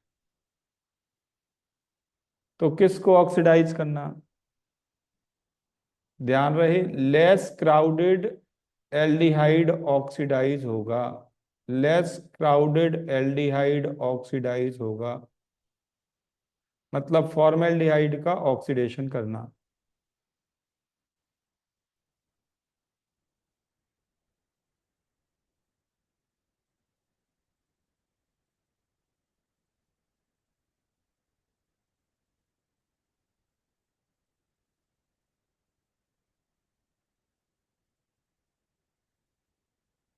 [SPEAKER 1] तो किसको ऑक्सीडाइज करना? ध्यान रहे, लेस क्राउडेड एल्डिहाइड ऑक्सीडाइज होगा। लेस क्राउडेड एल्डिहाइड ऑक्सीडाइज होगा, मतलब फॉर्मेल्डिहाइड का ऑक्सीडेशन करना।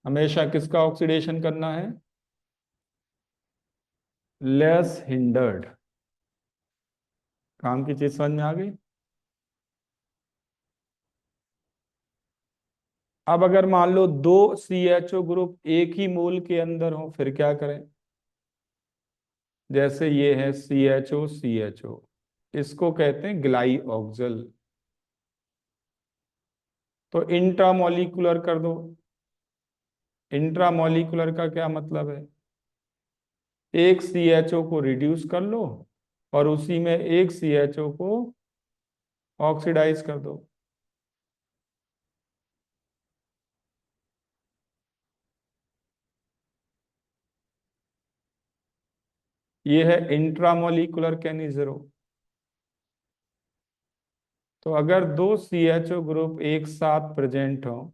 [SPEAKER 1] हमेशा किसका ऑक्सीडेशन करना है? Less hindered. काम की चीज समझ में आ गई? अब अगर मान लो 2 CHO ग्रुप 1 ही मोल के अंदर हो, फिर क्या करें? जैसे ये है CHO, इसको कहते हैं ग्लाई ऑक्सल। तो इंट्रामोलिकुलर कर दो। इंट्रामोलिकुलर का क्या मतलब है? एक CHO को रिड्यूस कर लो और उसी में एक CHO को ऑक्सीडाइज कर दो। ये है इंट्रामोलिकुलर कैनिजरो। तो अगर दो CHO ग्रुप एक साथ प्रेजेंट हो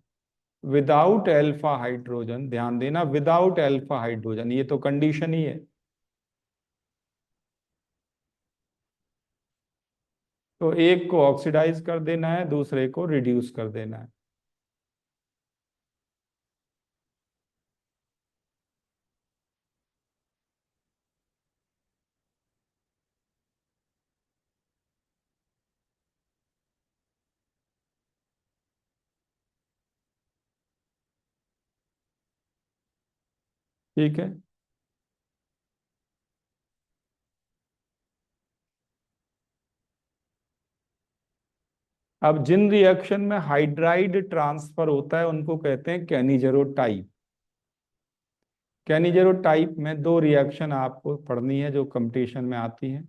[SPEAKER 1] विदाउट अल्फा हाइड्रोजन, ध्यान देना विदाउट अल्फा हाइड्रोजन, ये तो कंडीशन ही है, तो एक को ऑक्सीडाइज कर देना है, दूसरे को रिड्यूस कर देना है। ठीक है। अब जिन रिएक्शन में हाइड्राइड ट्रांसफर होता है उनको कहते हैं कैनिजेरोटाइप। कैनिजेरोटाइप में दो रिएक्शन आपको पढ़नी है जो कंपटीशन में आती हैं,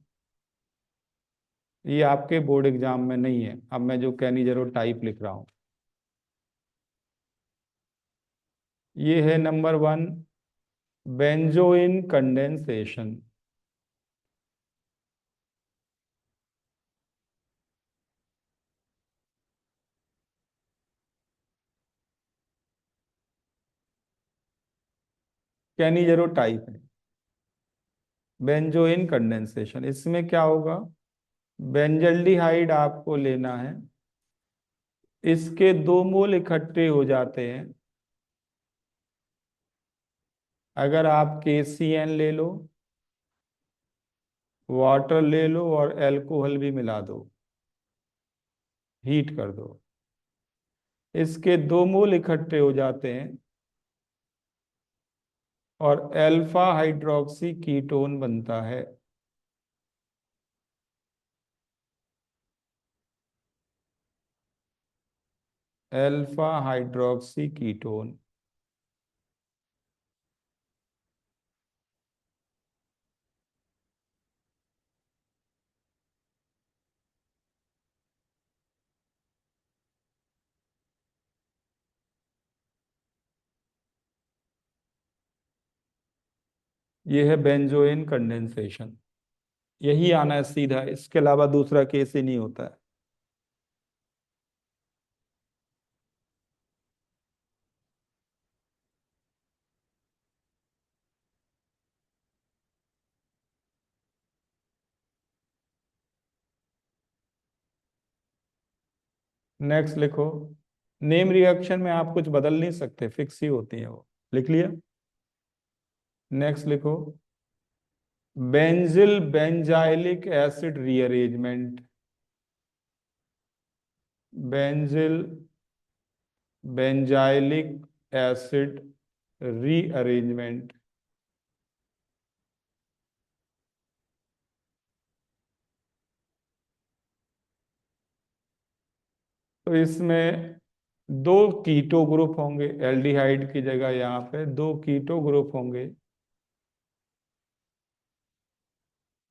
[SPEAKER 1] ये आपके बोर्ड एग्जाम में नहीं है। अब मैं जो कैनिजेरोटाइप लिख रहा हूं, ये है नंबर 1 बेंजोइन कंडेंसेशन। कैनिजेरोटाइप है बेंजोइन कंडेंसेशन। इसमें क्या होगा, बेंजल्डिहाइड आपको लेना है, इसके दो मोल इकट्ठे हो जाते हैं। अगर आप KCN ले लो, वाटर ले लो और अल्कोहल भी मिला दो, हीट कर दो, इसके दो मोल इकट्ठे हो जाते हैं और अल्फा हाइड्रोक्सी कीटोन बनता है। Alpha hydroxy ketone. ये है बेंजोइन कंडेंसेशन। यही आना है सीधा, इसके अलावा दूसरा केस ही नहीं होता है। नेक्स्ट लिखो। नेम रिएक्शन में आप कुछ बदल नहीं सकते, फिक्स ही होती है वो। लिख लिया। नेक्स्ट लिखो। Benzyl benzilic acid rearrangement. Benzyl benzilic acid rearrangement. तो इसमें दो कीटो ग्रुप होंगे, एल्डिहाइड की जगह यहाँ पे दो कीटो ग्रुप होंगे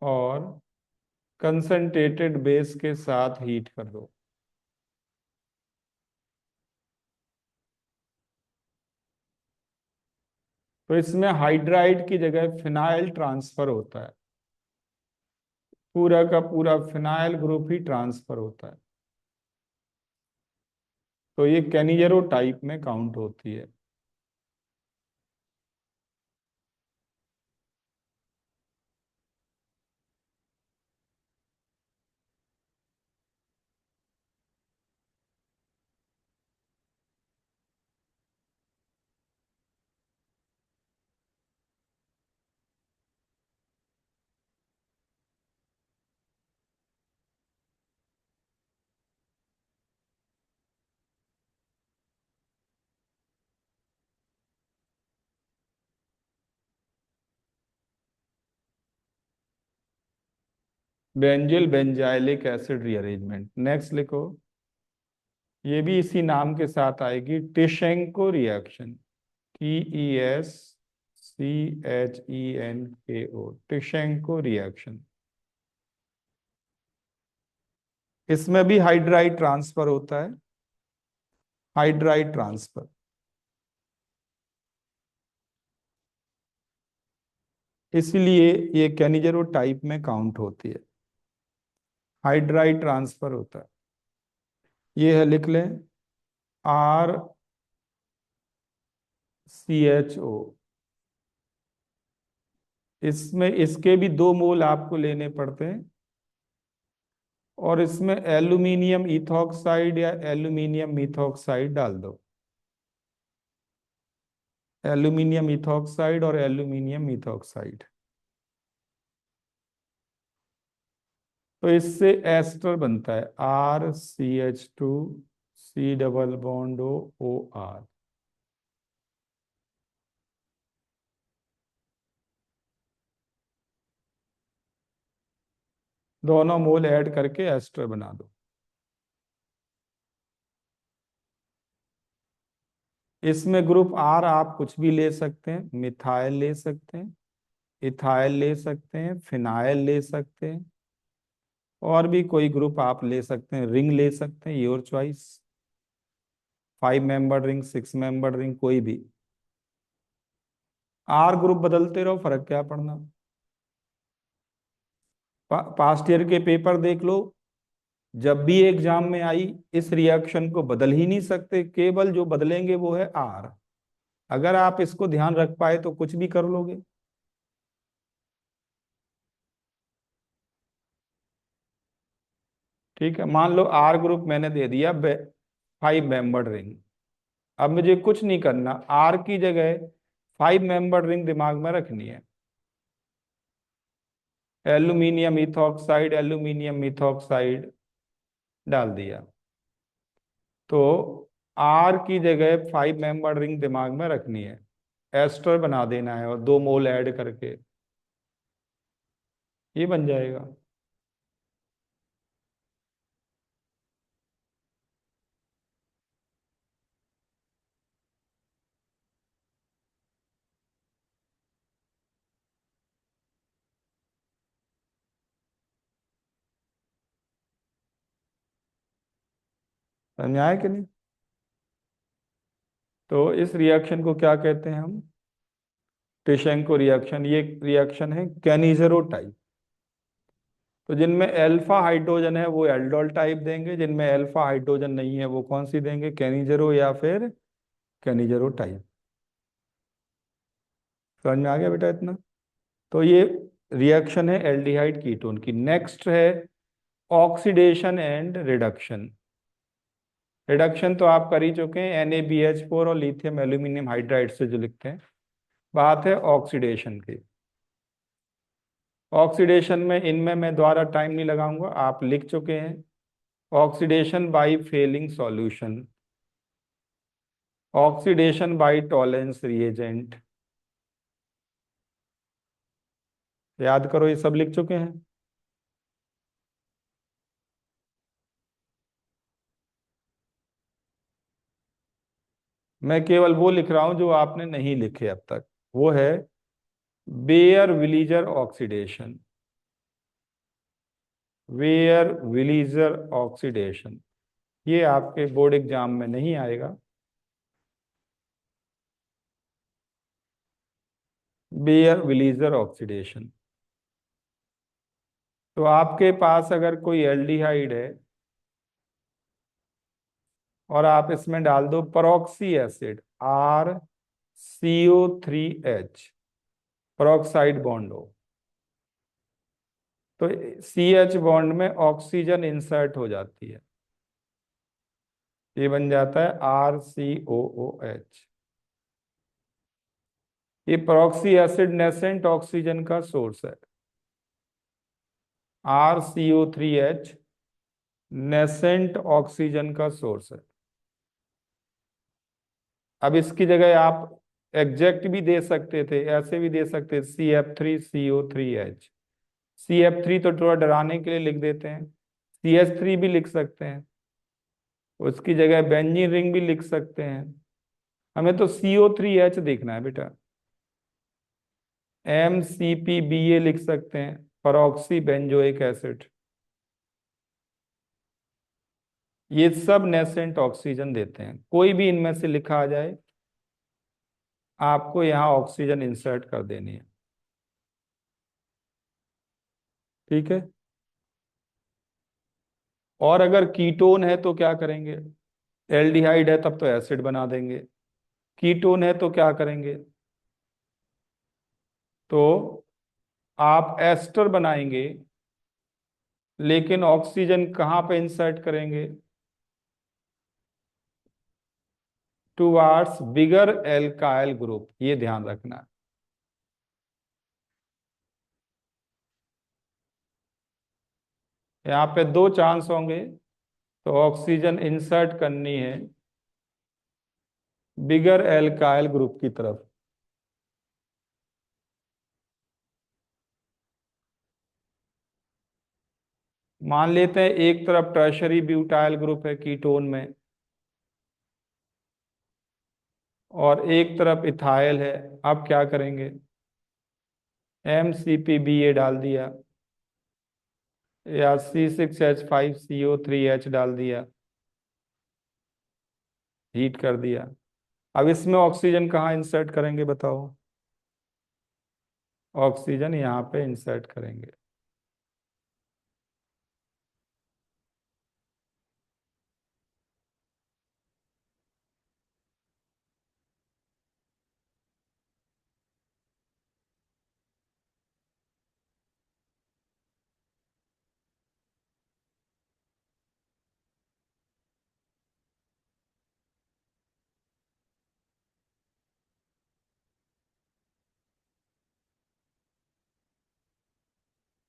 [SPEAKER 1] और कंसंट्रेटेड बेस के साथ हीट कर दो। तो इसमें हाइड्राइड की जगह फिनाइल ट्रांसफर होता है, पूरा का पूरा फिनाइल ग्रुप ही ट्रांसफर होता है। तो ये कैनिजेरो टाइप में काउंट होती है। Benzil benzilic acid rearrangement. Next लिखो। ये भी इसी नाम के साथ आएगी, Tishchenko reaction. TESCHENKO, Tishchenko reaction. इसमें भी हाइड्राइड ट्रांसफर होता है, हाइड्राइड ट्रांसफर। इसलिए ये कैनिजेरो टाइप में काउंट होती है, हाइड्राइड ट्रांसफर होता है। ये है, लिख लें, RCHO। इसमें इसके भी 2 मोल आपको लेने पड़ते हैं, और इसमें एल्यूमिनियम इथॉक्साइड या एल्यूमिनियम मिथॉक्साइड डाल दो, एल्यूमिनियम इथॉक्साइड और एल्यूमिनियम मिथॉक्साइड। तो इससे एस्टर बनता है, RCH2, C double bond O, OR। दोनों मोल ऐड करके एस्टर बना दो। इसमें ग्रुप R आप कुछ भी ले सकते हैं, मिथाइल ले सकते हैं, इथाइल ले सकते हैं, फिनाइल ले सकते हैं, और भी कोई ग्रुप आप ले सकते हैं, रिंग ले सकते हैं, your choice. 5 member ring, 6 member ring, कोई भी। R ग्रुप बदलते रहो, फर्क क्या पड़ना। पास्ट ईयर के पेपर देख लो, जब भी एग्जाम में आई, इस रिएक्शन को बदल ही नहीं सकते, केवल जो बदलेंगे वो है R। अगर आप इसको ध्यान रख पाए तो कुछ भी कर लोगे। ठीक है, मान लो R ग्रुप मैंने दे दिया 5 मेंबर रिंग। अब मुझे कुछ नहीं करना, R की जगह 5 मेंबर रिंग दिमाग में रखनी है, एल्यूमिनियम इथॉक्साइड, एल्यूमिनियम मिथॉक्साइड डाल दिया। तो R की जगह 5 मेंबर रिंग दिमाग में रखनी है, एस्टर बना देना है, और 2 मोल ऐड करके ये बन जाएगा। समझ में आया कि नहीं? तो इस रिएक्शन को क्या कहते हैं हम? टिशेंको रिएक्शन। ये रिएक्शन है कैनिजेरो टाइप। तो जिनमें अल्फा हाइड्रोजन है वो एल्डोल टाइप देंगे, जिनमें अल्फा हाइड्रोजन नहीं है वो कौन सी देंगे? कैनिजेरो या फिर कैनिजेरो टाइप। समझ में आ गया बेटा इतना? तो ये रिएक्शन है एल्डिहाइड कीटोन की। नेक्स्ट है ऑक्सीडेशन एंड रिडक्शन। रिडक्शन तो आप कर ही चुके हैं, NaBH4 और लिथियम एल्यूमिनियम हाइड्राइड से जो लिखते हैं। बात है ऑक्सीडेशन की। ऑक्सीडेशन में इनमें मैं द्वारा टाइम नहीं लगाऊंगा, आप लिख चुके हैं। Oxidation by Fehling solution, oxidation by Tollens reagent, याद करो, ये सब लिख चुके हैं। मैं केवल वो लिख रहा हूं जो आपने नहीं लिखे अब तक। वो है Baeyer Villiger oxidation, Baeyer Villiger oxidation. ये आपके बोर्ड एग्जाम में नहीं आएगा। Baeyer Villiger oxidation. तो आपके पास अगर कोई एल्डिहाइड है और आप इसमें डाल दो परऑक्सी एसिड, RCO3H, परऑक्साइड बॉन्ड हो, तो CH बॉन्ड में ऑक्सीजन इंसर्ट हो जाती है, ये बन जाता है RCOOH। ये परऑक्सी एसिड नेसेंट ऑक्सीजन का सोर्स है। RCO3H नेसेंट ऑक्सीजन का सोर्स है। अब इसकी जगह आप एग्जैक्ट भी दे सकते थे, ऐसे भी दे सकते, CF3CO3H। CF3 तो थोड़ा डराने के लिए लिख देते हैं, CH3 भी लिख सकते हैं, उसकी जगह बेंजीन रिंग भी लिख सकते हैं। हमें तो CO3H देखना है बेटा। MCPBA लिख सकते हैं, परऑक्सी बेंजोइक एसिड। ये सब नेसेंट ऑक्सीजन देते हैं, कोई भी इनमें से लिखा आ जाए, आपको यहाँ ऑक्सीजन इंसर्ट कर देनी है। ठीक है। और अगर कीटोन है तो क्या करेंगे? एल्डिहाइड है तब तो एसिड बना देंगे। कीटोन है तो क्या करेंगे? तो आप एस्टर बनाएंगे, लेकिन ऑक्सीजन कहाँ पे इंसर्ट करेंगे? टुवार्ड्स बिगर एल्काइल ग्रुप, ये ध्यान रखना है। यहाँ पे दो चांस होंगे, तो ऑक्सीजन इंसर्ट करनी है बिगर एल्काइल ग्रुप की तरफ। मान लेते हैं एक तरफ टर्शरी ब्यूटाइल ग्रुप है कीटोन में, और एक तरफ इथाइल है। अब क्या करेंगे? MCPBA डाल दिया, या C6H5CO3H डाल दिया, हीट कर दिया। अब इसमें ऑक्सीजन कहाँ इंसर्ट करेंगे बताओ? ऑक्सीजन यहाँ पे इंसर्ट करेंगे।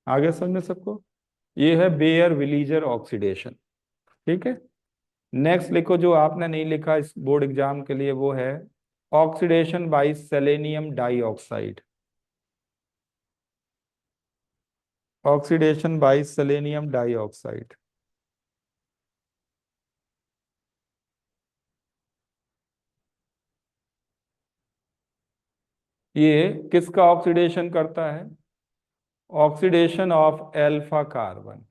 [SPEAKER 1] आगे समझ सबको? ये है बेयर विलीजर ऑक्सीडेशन। ठीक है। नेक्स्ट लिखो, जो आपने नहीं लिखा इस बोर्ड एग्जाम के लिए, वो है oxidation by selenium dioxide. Oxidation by selenium dioxide. ये किसका ऑक्सीडेशन करता है? Oxidation of alpha carbon.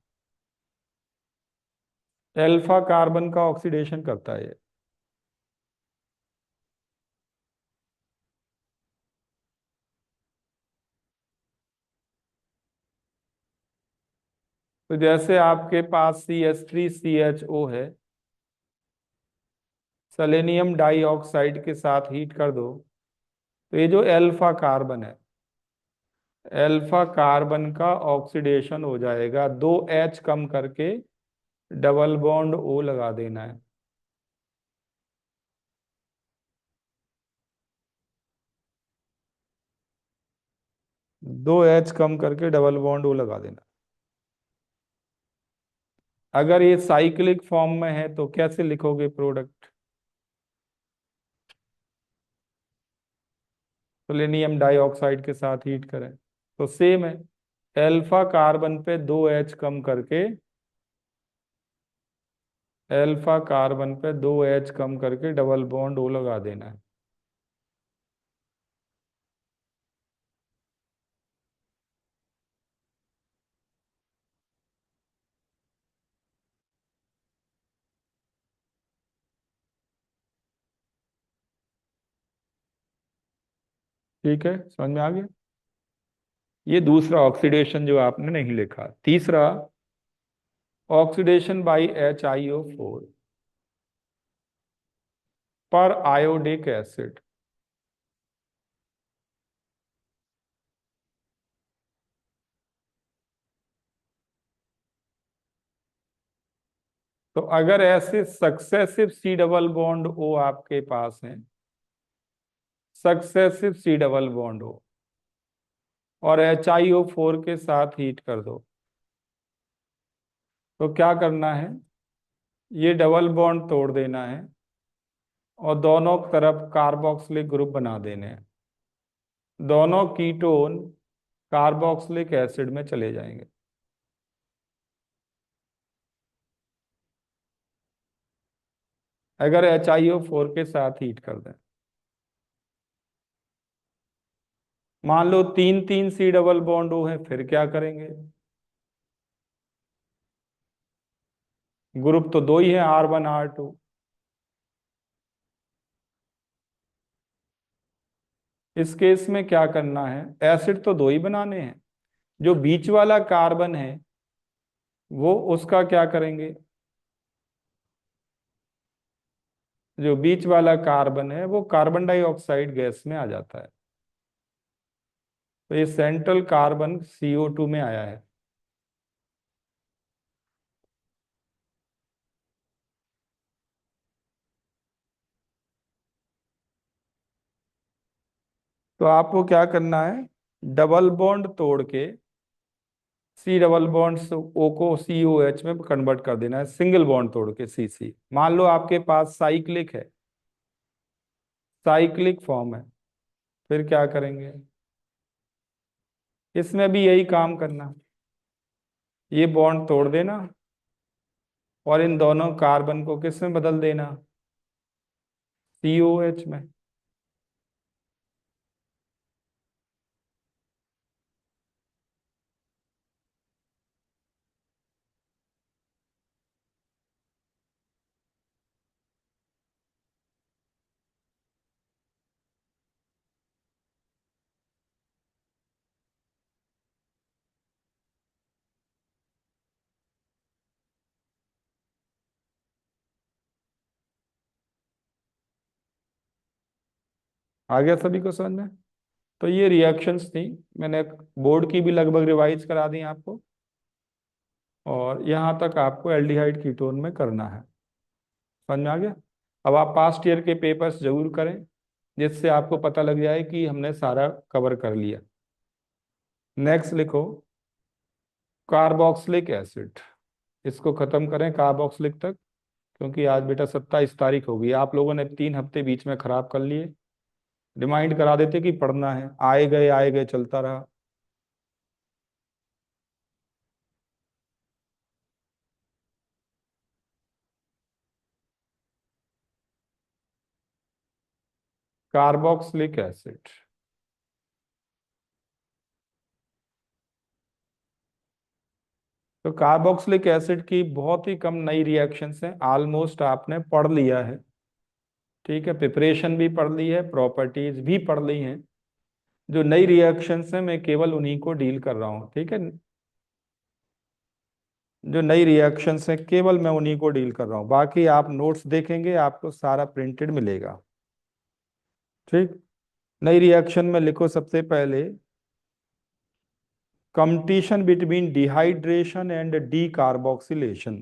[SPEAKER 1] Alpha carbon का ऑक्सीडेशन करता है ये। तो जैसे आपके पास CH3CHO है, सेलेनियम डाइऑक्साइड के साथ हीट कर दो, तो ये जो एल्फा कार्बन है, एल्फा कार्बन का ऑक्सीडेशन हो जाएगा, दो H कम करके डबल बॉन्ड O लगा देना है। दो H कम करके डबल बॉन्ड O लगा देना। अगर ये साइक्लिक फॉर्म में है तो कैसे लिखोगे प्रोडक्ट? सेलेनियम डाइऑक्साइड के साथ हीट करें तो सेम है, एल्फा कार्बन पे दो H कम करके, एल्फा कार्बन पे दो H कम करके डबल बॉन्ड O लगा देना है। ठीक है, समझ में आ गया? ये दूसरा ऑक्सीडेशन जो आपने नहीं लिखा। तीसरा, ऑक्सीडेशन बाई HiO4 पर आयोडिक एसिड। तो अगर ऐसे successive C double bond O आपके पास हैं, successive C double bond O, और HiO4 के साथ हीट कर दो, तो क्या करना है? ये डबल बॉन्ड तोड़ देना है और दोनों तरफ कार्बोक्सिलिक ग्रुप बना देने हैं। दोनों कीटोन कार्बोक्सिलिक एसिड में चले जाएंगे। अगर HiO4 के साथ हीट कर दें, मान लो तीन तीन C डबल बॉन्ड O है, फिर क्या करेंगे? ग्रुप तो दो ही है, R1 R2। इस केस में क्या करना है? एसिड तो दो ही बनाने हैं, जो बीच वाला कार्बन है वो उसका क्या करेंगे, जो बीच वाला कार्बन है वो कार्बन डाइऑक्साइड गैस में आ जाता है। तो ये सेंट्रल कार्बन CO2 में आया है। तो आपको क्या करना है, डबल बॉन्ड तोड़ के सी डबल बॉन्ड ओ को COH में कन्वर्ट कर देना है, सिंगल बॉन्ड तोड़ के CC। मान लो आपके पास साइक्लिक है, साइक्लिक फॉर्म है, फिर क्या करेंगे, इसमें भी यही काम करना, ये बॉन्ड तोड़ देना और इन दोनों कार्बन को किस में बदल देना, COH में। आ गया सभी को समझ में? तो ये रिएक्शंस थी, मैंने बोर्ड की भी लगभग रिवाइज करा दी आपको, और यहाँ तक आपको एल्डिहाइड कीटोन में करना है। समझ में आ गया? अब आप पास्ट ईयर के पेपर्स जरूर करें, जिससे आपको पता लग जाए कि हमने सारा कवर कर लिया। नेक्स्ट लिखो, कार्बोक्सिलिक एसिड। इसको खत्म करें कार्बोक्सिलिक तक, क्योंकि आज बेटा 27 तारीख हो गई, आप लोगों ने 3 हफ्ते बीच में खराब कर लिए। रिमाइंड करा देते कि पढ़ना है, आए गए चलता रहा। कार्बोक्सिलिक एसिड, तो कार्बोक्सिलिक एसिड की बहुत ही कम नई रिएक्शंस हैं, ऑलमोस्ट आपने पढ़ लिया है। ठीक है, प्रिपरेशन भी पढ़ ली है, प्रॉपर्टीज भी पढ़ ली हैं। जो नई रिएक्शंस हैं मैं केवल उन्हीं को डील कर रहा हूँ। ठीक है, जो नई रिएक्शंस हैं केवल मैं उन्हीं को डील कर रहा हूँ, बाकी आप नोट्स देखेंगे आपको सारा प्रिंटेड मिलेगा। ठीक, नई रिएक्शन में लिखो सबसे पहले, competition between dehydration and D carboxylation.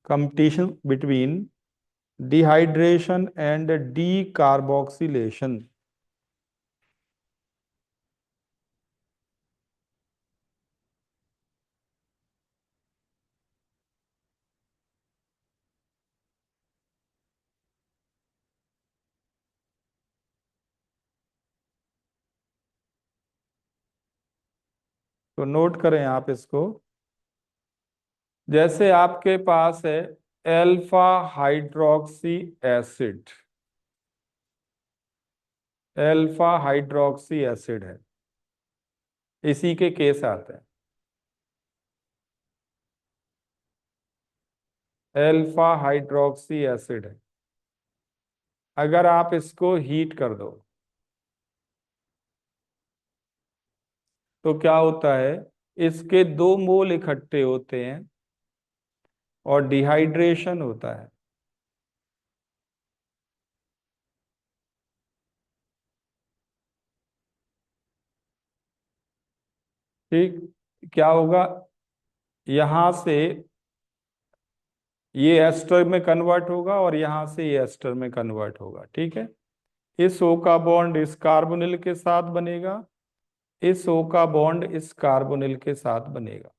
[SPEAKER 1] Competition between dehydration and D carboxylation. तो नोट करें आप इसको, जैसे आपके पास है alpha hydroxy acid, alpha hydroxy acid है, इसी के केस आते हैं। एल्फा हाइड्रोक्सी एसिड है, अगर आप इसको हीट कर दो तो क्या होता है, इसके 2 मोल इकट्ठे होते हैं और डिहाइड्रेशन होता है। ठीक, क्या होगा, यहां से ये एस्टर में कन्वर्ट होगा और यहां से ये एस्टर में कन्वर्ट होगा। ठीक है, इस O का बॉन्ड इस कार्बोनिल के साथ बनेगा, इस O का बॉन्ड इस कार्बोनिल के साथ बनेगा।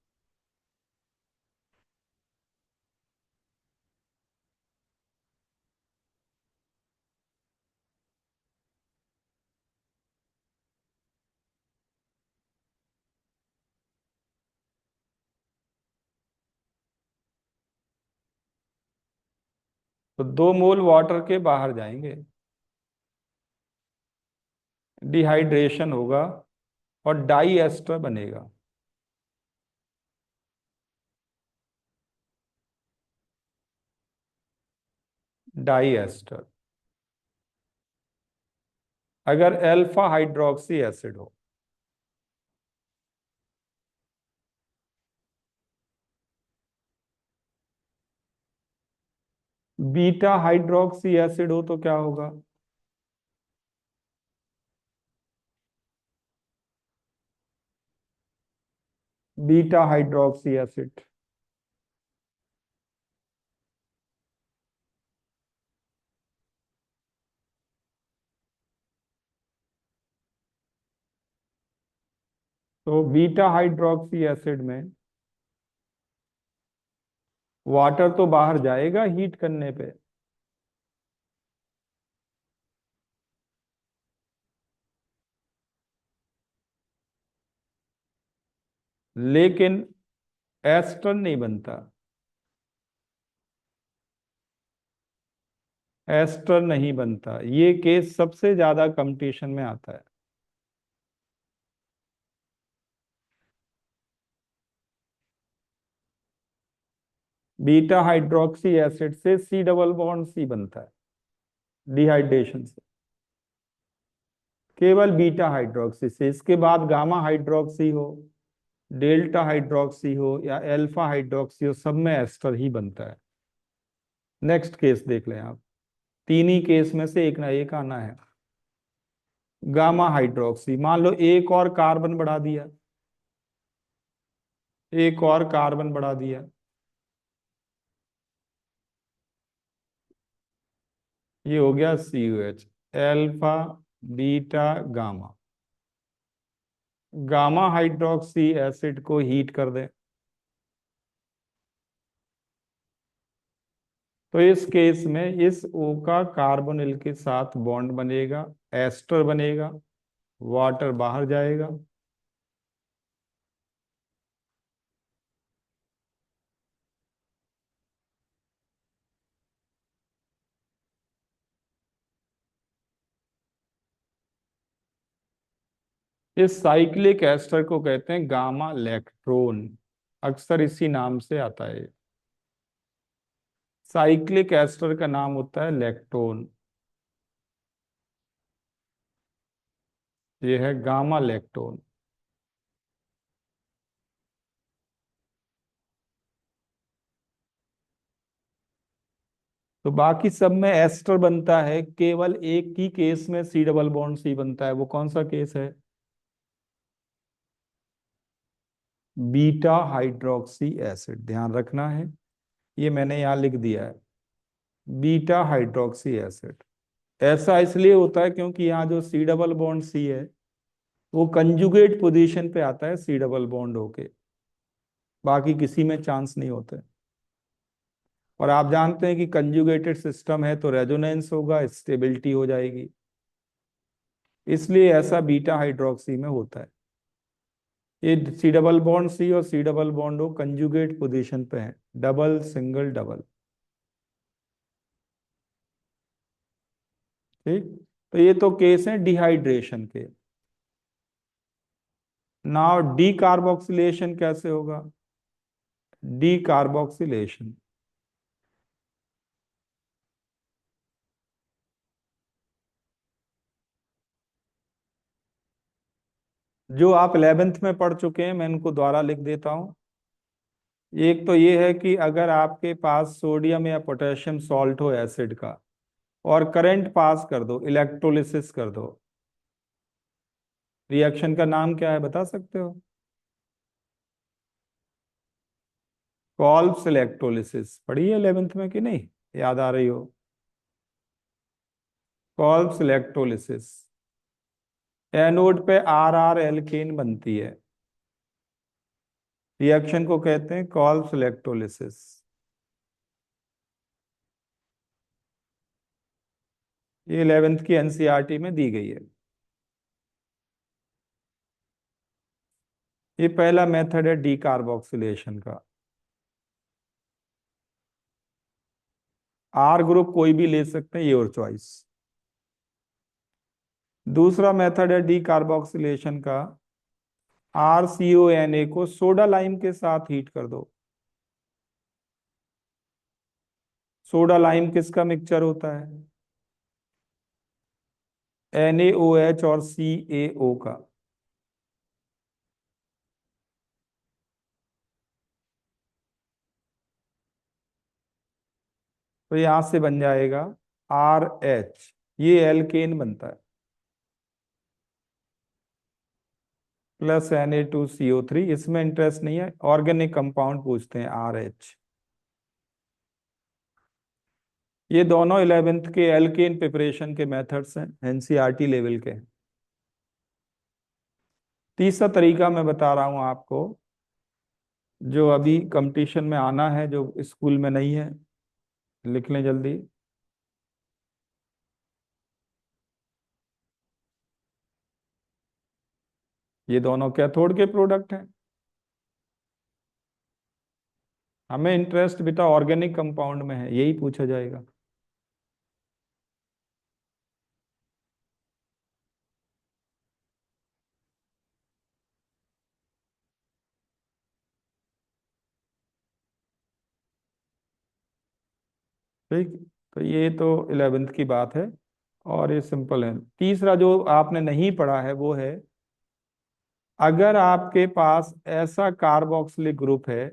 [SPEAKER 1] तो 2 मोल वाटर के बाहर जाएंगे, डिहाइड्रेशन होगा और डाई एस्टर बनेगा। डाई एस्टर, अगर अल्फा हाइड्रोक्सी एसिड हो, बीटा हाइड्रोक्सी एसिड हो तो क्या होगा? Beta hydroxy acid. तो बीटा हाइड्रोक्सी एसिड में वाटर तो बाहर जाएगा हीट करने पे, लेकिन एस्टर नहीं बनता। एस्टर नहीं बनता, ये केस सबसे ज्यादा कंपटीशन में आता है। बीटा हाइड्रोक्सी एसिड से सी डबल बॉन्ड सी बनता है डिहाइड्रेशन से, केवल बीटा हाइड्रोक्सी से। इसके बाद गामा हाइड्रोक्सी हो, डेल्टा हाइड्रोक्सी हो या अल्फा हाइड्रोक्सी हो, सब में एस्टर ही बनता है। नेक्स्ट केस देख लें आप, तीन ही केस में से एक ना एक आना है। गामा हाइड्रोक्सी, मान लो एक और कार्बन बढ़ा दिया, एक और कार्बन बढ़ा दिया, ये हो गया COH, alpha beta gamma. Gamma hydroxy acid को हीट कर दें तो इस केस में इस O का कार्बोनिल के साथ बॉन्ड बनेगा, एस्टर बनेगा, वाटर बाहर जाएगा। इस साइक्लिक एस्टर को कहते हैं गामा इलेक्ट्रॉन, अक्सर इसी नाम से आता है। साइक्लिक एस्टर का नाम होता है लेक्टोन, ये है गामा लेक्टोन। तो बाकी सब में एस्टर बनता है, केवल एक ही केस में सी डबल बॉन्ड सी बनता है। वो कौन सा केस है? बीटा हाइड्रोक्सी एसिड, ध्यान रखना है, ये मैंने यहाँ लिख दिया है, बीटा हाइड्रोक्सी एसिड। ऐसा इसलिए होता है क्योंकि यहाँ जो सी डबल बॉन्ड सी है वो कंजुगेट पोजीशन पे आता है सी डबल बॉन्ड होके, बाकी किसी में चांस नहीं होते। और आप जानते हैं कि कंजुगेटेड सिस्टम है तो रेजोनेंस होगा, स्टेबिलिटी हो जाएगी, इसलिए ऐसा बीटा हाइड्रोक्सी में होता है। ये सी डबल बॉन्ड सी और सी डबल बॉन्ड हो कंजुगेट पोजीशन पे है, डबल सिंगल डबल। ठीक, तो ये तो केस है डिहाइड्रेशन के। नाउ डी कार्बोक्सिलेशन कैसे होगा? डी कार्बोक्सिलेशन, जो आप 11th में पढ़ चुके हैं मैं इनको दोबारा लिख देता हूं। एक तो ये है कि अगर आपके पास सोडियम या पोटेशियम सॉल्ट हो एसिड का, और करंट पास कर दो, इलेक्ट्रोलिसिस कर दो, रिएक्शन का नाम क्या है बता सकते हो? कॉल्ब्स इलेक्ट्रोलिसिस पढ़ी है 11th में कि नहीं, याद आ रही हो? कॉल्ब्स इलेक्ट्रोलिसिस, एनोड पे आर आर एल्केन बनती है, रिएक्शन को कहते हैं कॉल्ब्स इलेक्ट्रोलिसिस। ये 11th की एनसीईआरटी में दी गई है। ये पहला मेथड है डी कार्बोक्सिलेशन का। आर ग्रुप कोई भी ले सकते हैं, ये और चॉइस। दूसरा मेथड है डी कार्बोक्सिलेशन का, RCONA को सोडा लाइम के साथ हीट कर दो। सोडा लाइम किसका मिक्सचर होता है? NaOH और CaO का। तो यहां से बन जाएगा RH, ये एल्केन बनता है, प्लस Na2CO3। इसमें इंटरेस्ट नहीं है, ऑर्गेनिक कंपाउंड पूछते हैं, RH। ये दोनों 11th के एल्केन प्रिपरेशन के मेथड्स हैं, एनसीईआरटी लेवल के। तीसरा तरीका मैं बता रहा हूं आपको, जो अभी कंपटीशन में आना है, जो स्कूल में नहीं है, लिख लें जल्दी। ये दोनों कैथोड के प्रोडक्ट हैं। हमें इंटरेस्ट बेटा ऑर्गेनिक कंपाउंड में है, यही पूछा जाएगा। ठीक, तो ये तो 11th की बात है, और ये सिंपल है। तीसरा जो आपने नहीं पढ़ा है वो है, अगर आपके पास ऐसा कार्बोक्सिलिक ग्रुप है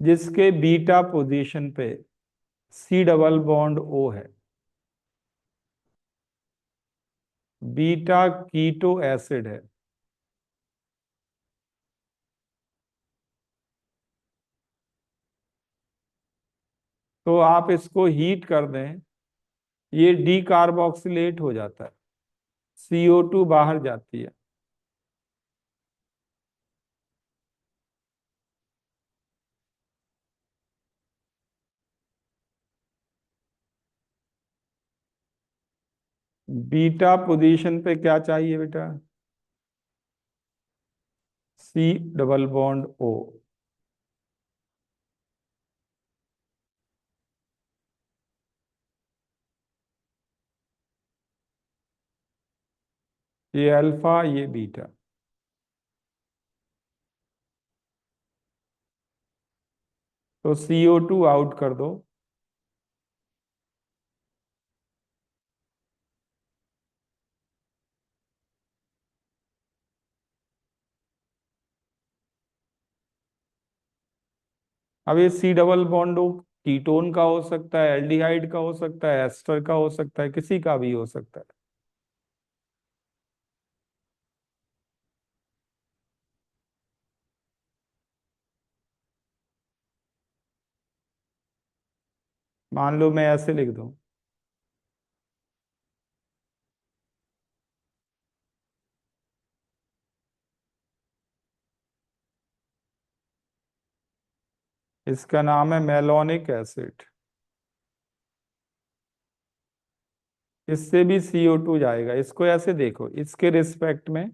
[SPEAKER 1] जिसके बीटा पोजीशन पे C डबल बॉन्ड O है, बीटा कीटो एसिड है, तो आप इसको हीट कर दें, ये डी कार्बोक्सिलेट हो जाता है, CO2 बाहर जाती है। बीटा पोजीशन पे क्या चाहिए बेटा? C double bond O। ये अल्फा, ये बीटा। तो CO2 आउट कर दो। अब ये C double bond O ketone का हो सकता है, एल्डिहाइड का हो सकता है, एस्टर का हो सकता है, किसी का भी हो सकता है। मान लो मैं ऐसे लिख दूं, इसका नाम है मेलोनिक एसिड। इससे भी CO2 जाएगा। इसको ऐसे देखो, इसके रिस्पेक्ट में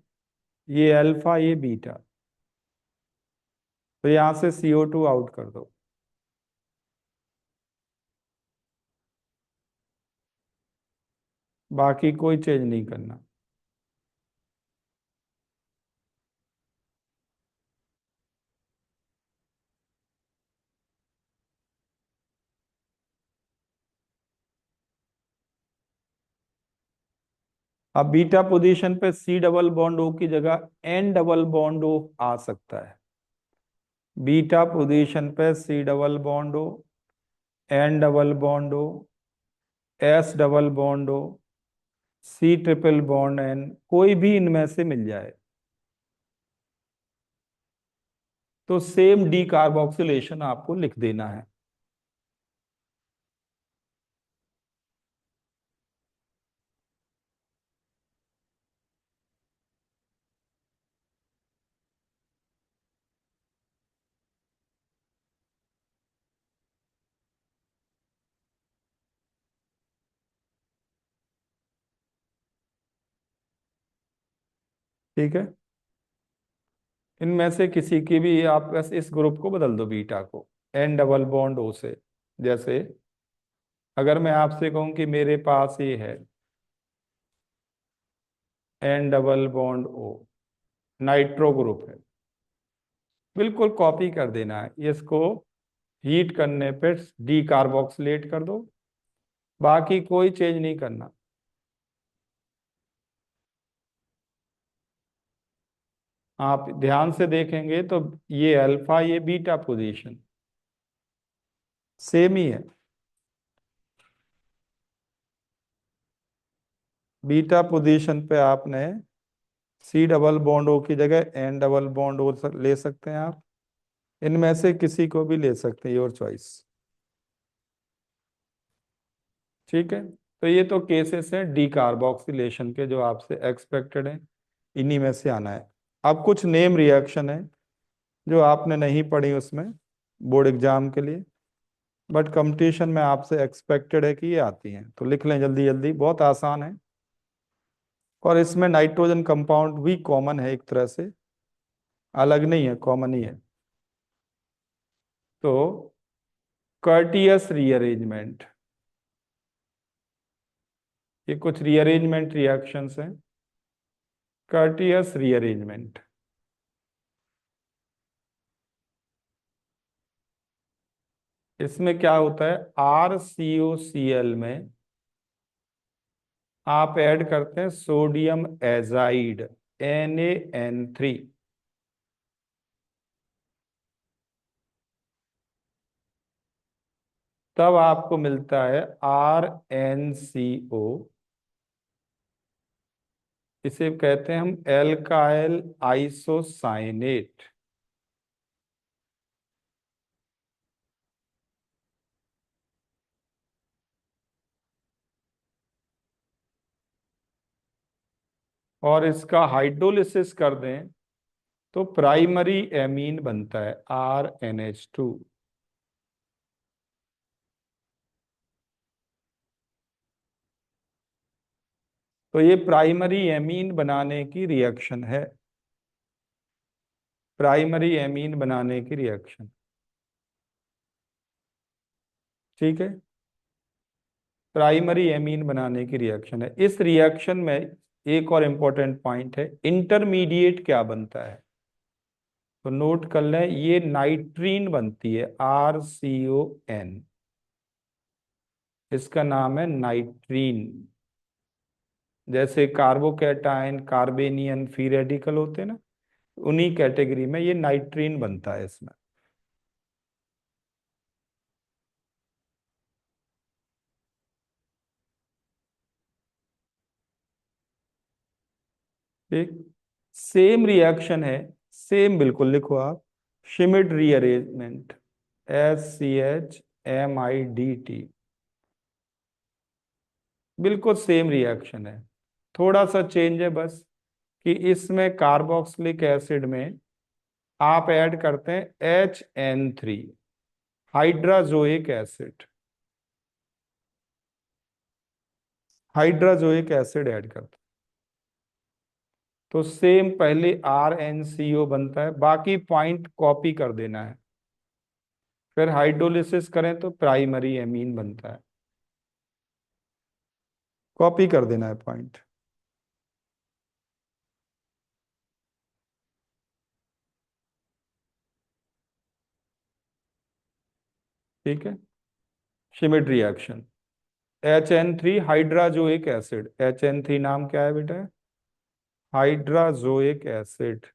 [SPEAKER 1] ये अल्फा, ये बीटा, तो यहां से CO2 आउट कर दो। बाकी कोई चेंज नहीं करना। अब बीटा पोजीशन पे C डबल बॉन्ड O की जगह N डबल बॉन्ड O आ सकता है। बीटा पोजीशन पे C double bond O, N double bond O, S double bond O, C triple bond N, कोई भी इनमें से मिल जाए तो सेम डी कार्बोक्सिलेशन आपको लिख देना है। ठीक है, इनमें से किसी की भी आप बस इस ग्रुप को बदल दो, बीटा को N डबल बॉन्ड O से। जैसे अगर मैं आपसे कहूं कि मेरे पास ये है N double bond O, nitro group है, बिल्कुल कॉपी कर देना है इसको। हीट करने पे डी कार्बोक्सिलेट कर दो, बाकी कोई चेंज नहीं करना। आप ध्यान से देखेंगे तो ये अल्फा, ये बीटा पोजीशन सेम ही है। बीटा पोजीशन पे आपने सी डबल बॉन्ड ओ की जगह एन डबल बॉन्ड ओ ले सकते हैं आप। इनमें से किसी को भी ले सकते हैं, योर चॉइस। ठीक है, तो ये तो केसेस हैं डी कार्बोक्सिलेशन के जो आपसे एक्सपेक्टेड हैं, इन्हीं में से आना है। अब कुछ नेम रिएक्शन है जो आपने नहीं पढ़ी उसमें बोर्ड एग्जाम के लिए, बट कंपटीशन में आपसे एक्सपेक्टेड है कि ये आती हैं, तो लिख लें जल्दी जल्दी, बहुत आसान है। और इसमें नाइट्रोजन कंपाउंड भी कॉमन है एक तरह से, अलग नहीं है, कॉमन ही है। तो कर्टियस रीअरेंजमेंट, ये कुछ रीअरेंजमेंट रिएक्शंस हैं। कर्टियस रीअरेंजमेंट, इसमें क्या होता है, RCOCl में आप ऐड करते हैं सोडियम एजाइड NaN3। तब आपको मिलता है RnCO। इसे कहते हैं हम एल्काइल आइसोसाइनेट। और इसका हाइड्रोलिसिस कर दें तो प्राइमरी एमीन बनता है RnH2। तो ये प्राइमरी एमीन बनाने की रिएक्शन है, प्राइमरी एमीन बनाने की रिएक्शन। ठीक है, प्राइमरी एमीन बनाने की रिएक्शन है। इस रिएक्शन में एक और इम्पोर्टेंट पॉइंट है, इंटरमीडिएट क्या बनता है, तो नोट कर लें, ये नाइट्रीन बनती है RCON, इसका नाम है नाइट्रीन। जैसे कार्बोकैटायन कार्बेनियन फ्री रेडिकल होते हैं ना, उन्हीं कैटेगरी में ये नाइट्रीन बनता है इसमें। ठीक, सेम रिएक्शन है, सेम बिल्कुल लिखो आप, शिमिड रीअरेंजमेंट SCHMIDT, बिल्कुल सेम रिएक्शन है। थोड़ा सा चेंज है बस कि इसमें कार्बोक्सिलिक एसिड में आप ऐड करते हैं HN3 hydrazoic acid, hydrazoic acid add करते हैं। तो सेम पहले RnCO बनता है, बाकी पॉइंट कॉपी कर देना है, फिर हाइड्रोलिसिस करें तो प्राइमरी एमीन बनता है, कॉपी कर देना है पॉइंट। ठीक है, शिमिड reaction, HN3 hydrazoic acid, HN3 नाम क्या है बेटा, हाइड्राजोइक एसिड।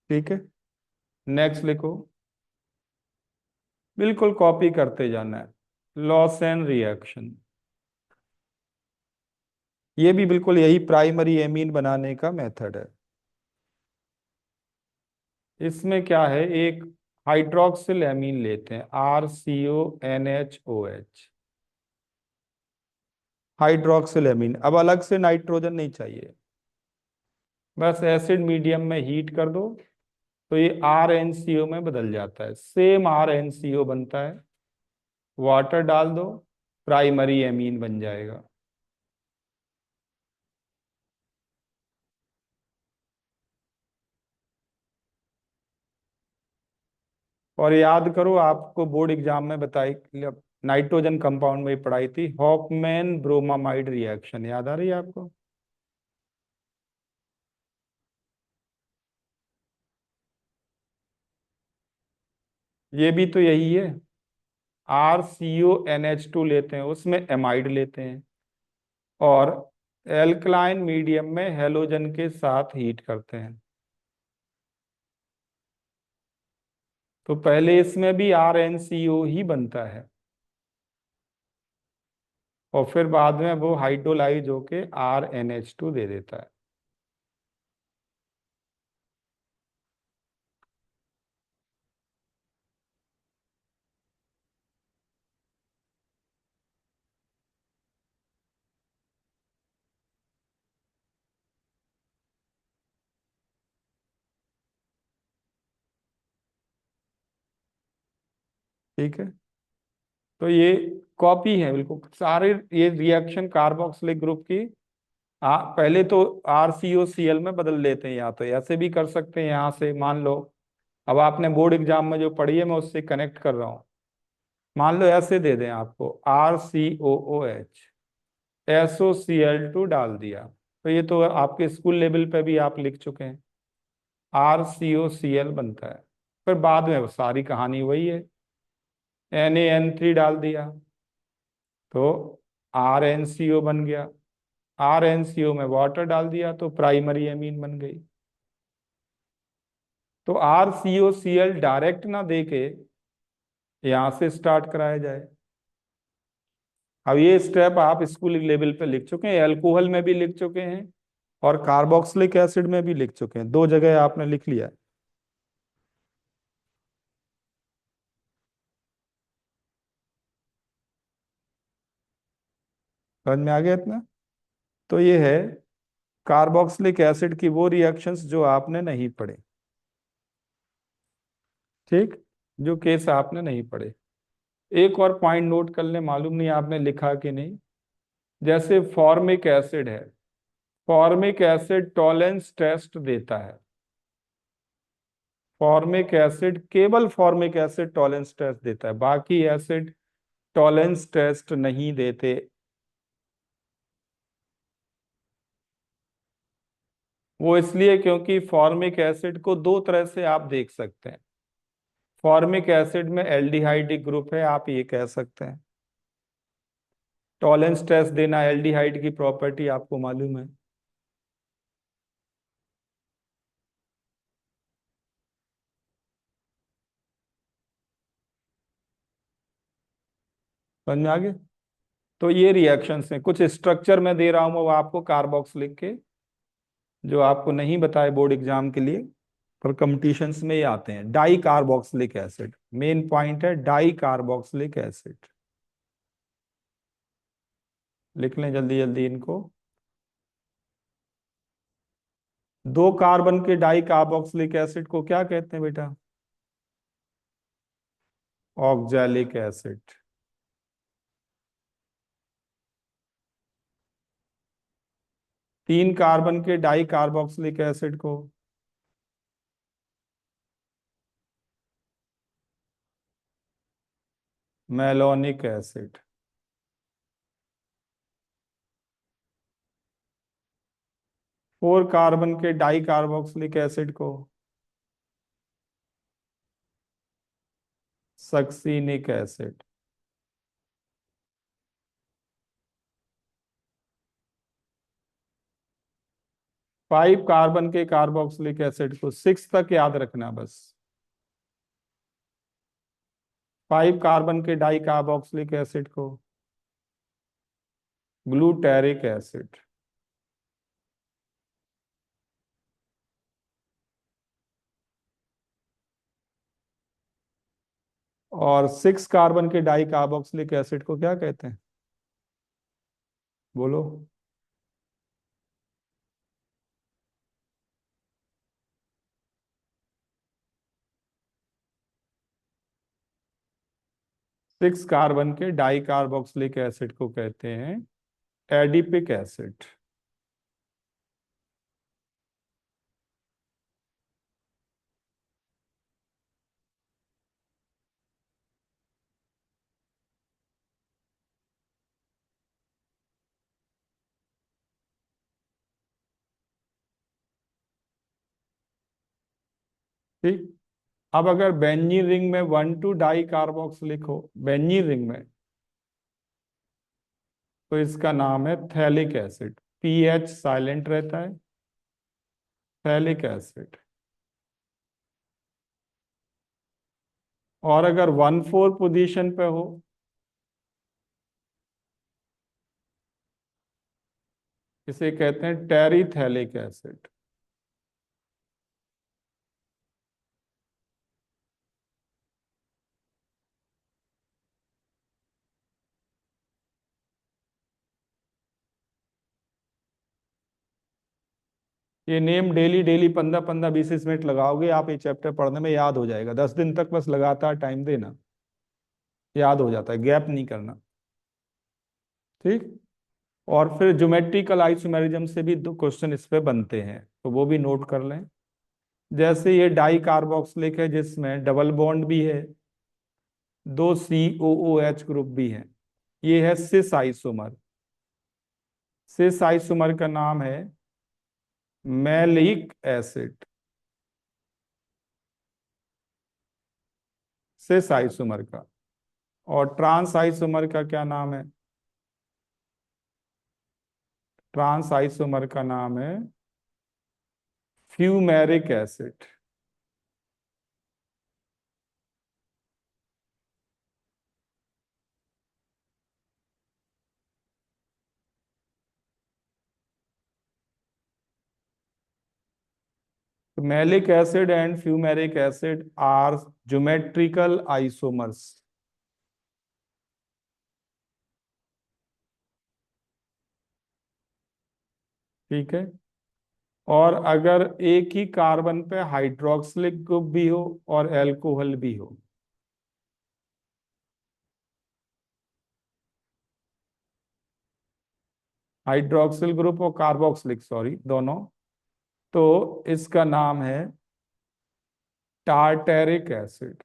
[SPEAKER 1] ठीक है, नेक्स्ट लिखो, बिल्कुल कॉपी करते जाना है, लॉसेन रिएक्शन, ये भी बिल्कुल यही प्राइमरी एमीन बनाने का मेथड है। इसमें क्या है, एक हाइड्रोक्सिल एमीन लेते हैं RCONHOH, हाइड्रोक्सिल एमीन। अब अलग से नाइट्रोजन नहीं चाहिए, बस एसिड मीडियम में हीट कर दो तो ये RnCO में बदल जाता है, सेम RnCO बनता है, वाटर डाल दो, प्राइमरी एमीन बन जाएगा। और याद करो, आपको बोर्ड एग्जाम में बताई, नाइट्रोजन कंपाउंड में पढ़ाई थी, हॉफमैन ब्रोमामाइड रिएक्शन, याद आ रही है आपको। ये भी तो यही है, RCONH2 लेते हैं, उसमें एमाइड लेते हैं, और एल्कलाइन मीडियम में हेलोजन के साथ हीट करते हैं। तो पहले इसमें भी RnCO ही बनता है, और फिर बाद में वो हाइड्रोलाइज होके RnH2 दे देता है। ठीक है, तो ये कॉपी है बिल्कुल सारे, ये रिएक्शन कार्बोक्सिलिक ग्रुप की। पहले तो RCOCl में बदल लेते हैं, या तो ऐसे भी कर सकते हैं, यहाँ से मान लो, अब आपने बोर्ड एग्जाम में जो पढ़ी है मैं उससे कनेक्ट कर रहा हूँ। मान लो ऐसे दे दें आपको, RCOOH, SOCl2 डाल दिया, तो ये तो आपके स्कूल लेवल पे भी आप लिख चुके हैं, RCOCl बनता है। फिर बाद में वो सारी कहानी वही है, NaN3 डाल दिया तो RnCO बन गया, RnCO में वाटर डाल दिया तो प्राइमरी एमीन बन गई। तो RCOCl डायरेक्ट ना देके यहां से स्टार्ट कराया जाए। अब ये स्टेप आप स्कूल लेवल पे लिख चुके हैं, एल्कोहल में भी लिख चुके हैं, और कार्बोक्सिलिक एसिड में भी लिख चुके हैं, दो जगह आपने लिख लिया है। समझ में आ गया इतना? तो ये है कार्बोक्सिलिक एसिड की वो रिएक्शंस जो आपने नहीं पढ़े। ठीक, जो केस आपने नहीं पढ़े। एक और पॉइंट नोट कर ले, मालूम नहीं आपने लिखा कि नहीं। जैसे फॉर्मिक एसिड है, फॉर्मिक एसिड टॉलेंस टेस्ट देता है। फॉर्मिक एसिड, केवल फॉर्मिक एसिड टॉलेंस टेस्ट देता है, बाकी एसिड टॉलेंस टेस्ट नहीं देते। वो इसलिए क्योंकि फॉर्मिक एसिड को दो तरह से आप देख सकते हैं। फॉर्मिक एसिड में एल्डिहाइडिक ग्रुप है, आप ये कह सकते हैं। टॉलेंस टेस्ट देना, एल्डिहाइड की प्रॉपर्टी आपको मालूम है। समझ में आ गया? तो ये रिएक्शंस हैं, कुछ स्ट्रक्चर में दे रहा हूं वो आपको कार्बोक्सिलिक के, जो आपको नहीं बताए बोर्ड एग्जाम के लिए, पर कंपटीशंस में ये आते हैं। Di carboxylic acid, main point है डाई कार्बोक्सिलिक एसिड। लिख लें जल्दी जल्दी इनको। दो कार्बन के डाई कार्बोक्सिलिक एसिड को क्या कहते हैं बेटा? Oxalic acid. तीन कार्बन के डाई कार्बोक्सिलिक एसिड को मेलोनिक एसिड। फोर कार्बन के डाई कार्बोक्सिलिक एसिड को सक्सीनिक एसिड। फाइव कार्बन के कार्बोक्सिलिक एसिड को, सिक्स तक याद रखना बस। फाइव कार्बन के डाई कार्बोक्सिलिक एसिड को ग्लूटेरिक एसिड। और सिक्स कार्बन के डाई कार्बोक्सिलिक एसिड को क्या कहते हैं? बोलो। सिक्स कार्बन के डाई कार्बोक्सिलिक एसिड को कहते हैं एडिपिक एसिड। ठीक, अब अगर बेंजीन रिंग में 1,2 डाई कार्बोक्सिलिक हो बेंजीन रिंग में, तो इसका नाम है थैलिक एसिड। पीएच साइलेंट रहता है, थैलिक एसिड। और अगर 1,4 पोजीशन पे हो, इसे कहते हैं टेरिथैलिक एसिड। ये नेम डेली डेली 15-15 20 मिनट लगाओगे आप, ये चैप्टर पढ़ने में याद हो जाएगा। 10 दिन तक बस लगातार टाइम देना, याद हो जाता है, गैप नहीं करना। ठीक। और फिर ज्योमेट्रिकल आइसोमेरिज्म से भी दो क्वेश्चन इस पे बनते हैं, तो वो भी नोट कर लें। जैसे ये डाई कार्बोक्सिलिक है जिसमें डबल बॉन्ड भी है, दो COOH ग्रुप भी हैं। ये है सिस आइसोमर। सिस आइसोमर का नाम है मैलिक एसिड। सिस आइसोमर का। और ट्रांस आइसोमर का क्या नाम है? ट्रांस आइसोमर का नाम है fumaric acid. Maleic acid and fumaric acid are geometrical isomers. ठीक है। और अगर एक ही कार्बन पे हाइड्रोक्सिलिक ग्रुप भी हो और एल्कोहल भी हो, हाइड्रोक्सिल ग्रुप और कार्बोक्सिलिक, सॉरी, दोनों, तो इसका नाम है टार्टेरिक एसिड।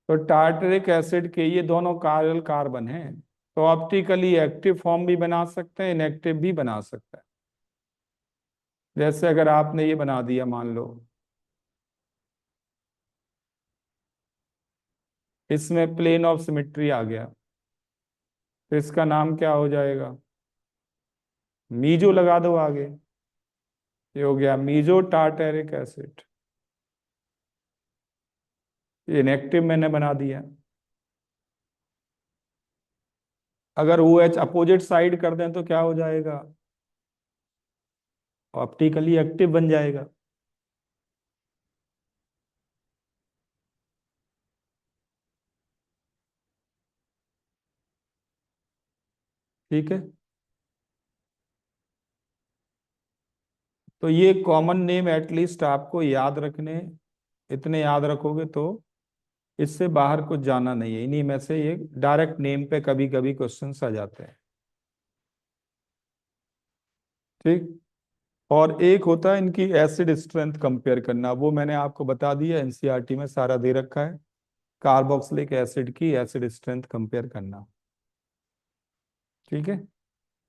[SPEAKER 1] तो टार्टरिक एसिड के ये दोनों कार्बल कार्बन हैं, तो ऑप्टिकली एक्टिव फॉर्म भी बना सकते हैं, इनएक्टिव भी बना सकते हैं। जैसे अगर आपने ये बना दिया, मान लो इसमें प्लेन ऑफ सिमेट्री आ गया, तो इसका नाम क्या हो जाएगा? मीजो लगा दो आगे, ये हो गया मीजो टार्टेरिक एसिड। ये इनएक्टिव मैंने बना दिया। अगर ओ एच अपोजिट साइड कर दें तो क्या हो जाएगा? ऑप्टिकली एक्टिव बन जाएगा। ठीक है। तो ये कॉमन नेम एटलीस्ट आपको याद रखने, इतने याद रखोगे तो इससे बाहर कुछ जाना नहीं है। इन्हीं में से ये डायरेक्ट नेम पे कभी कभी क्वेश्चंस आ जाते हैं। ठीक। और एक होता है इनकी एसिड स्ट्रेंथ कंपेयर करना, वो मैंने आपको बता दिया, एनसीईआरटी में सारा दे रखा है। कार्बोक्सिलिक एसिड की एसिड स्ट्रेंथ कंपेयर करना। ठीक है।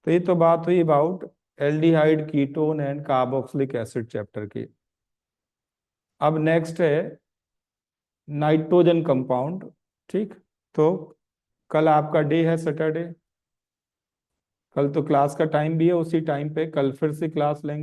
[SPEAKER 1] तो ये तो बात हुई about aldehyde ketone and carboxylic acid chapter की। अब नेक्स्ट है नाइट्रोजन कंपाउंड। ठीक। तो कल आपका डे है, सैटरडे। कल तो क्लास का टाइम भी है, उसी टाइम पे कल फिर से क्लास लेंगे।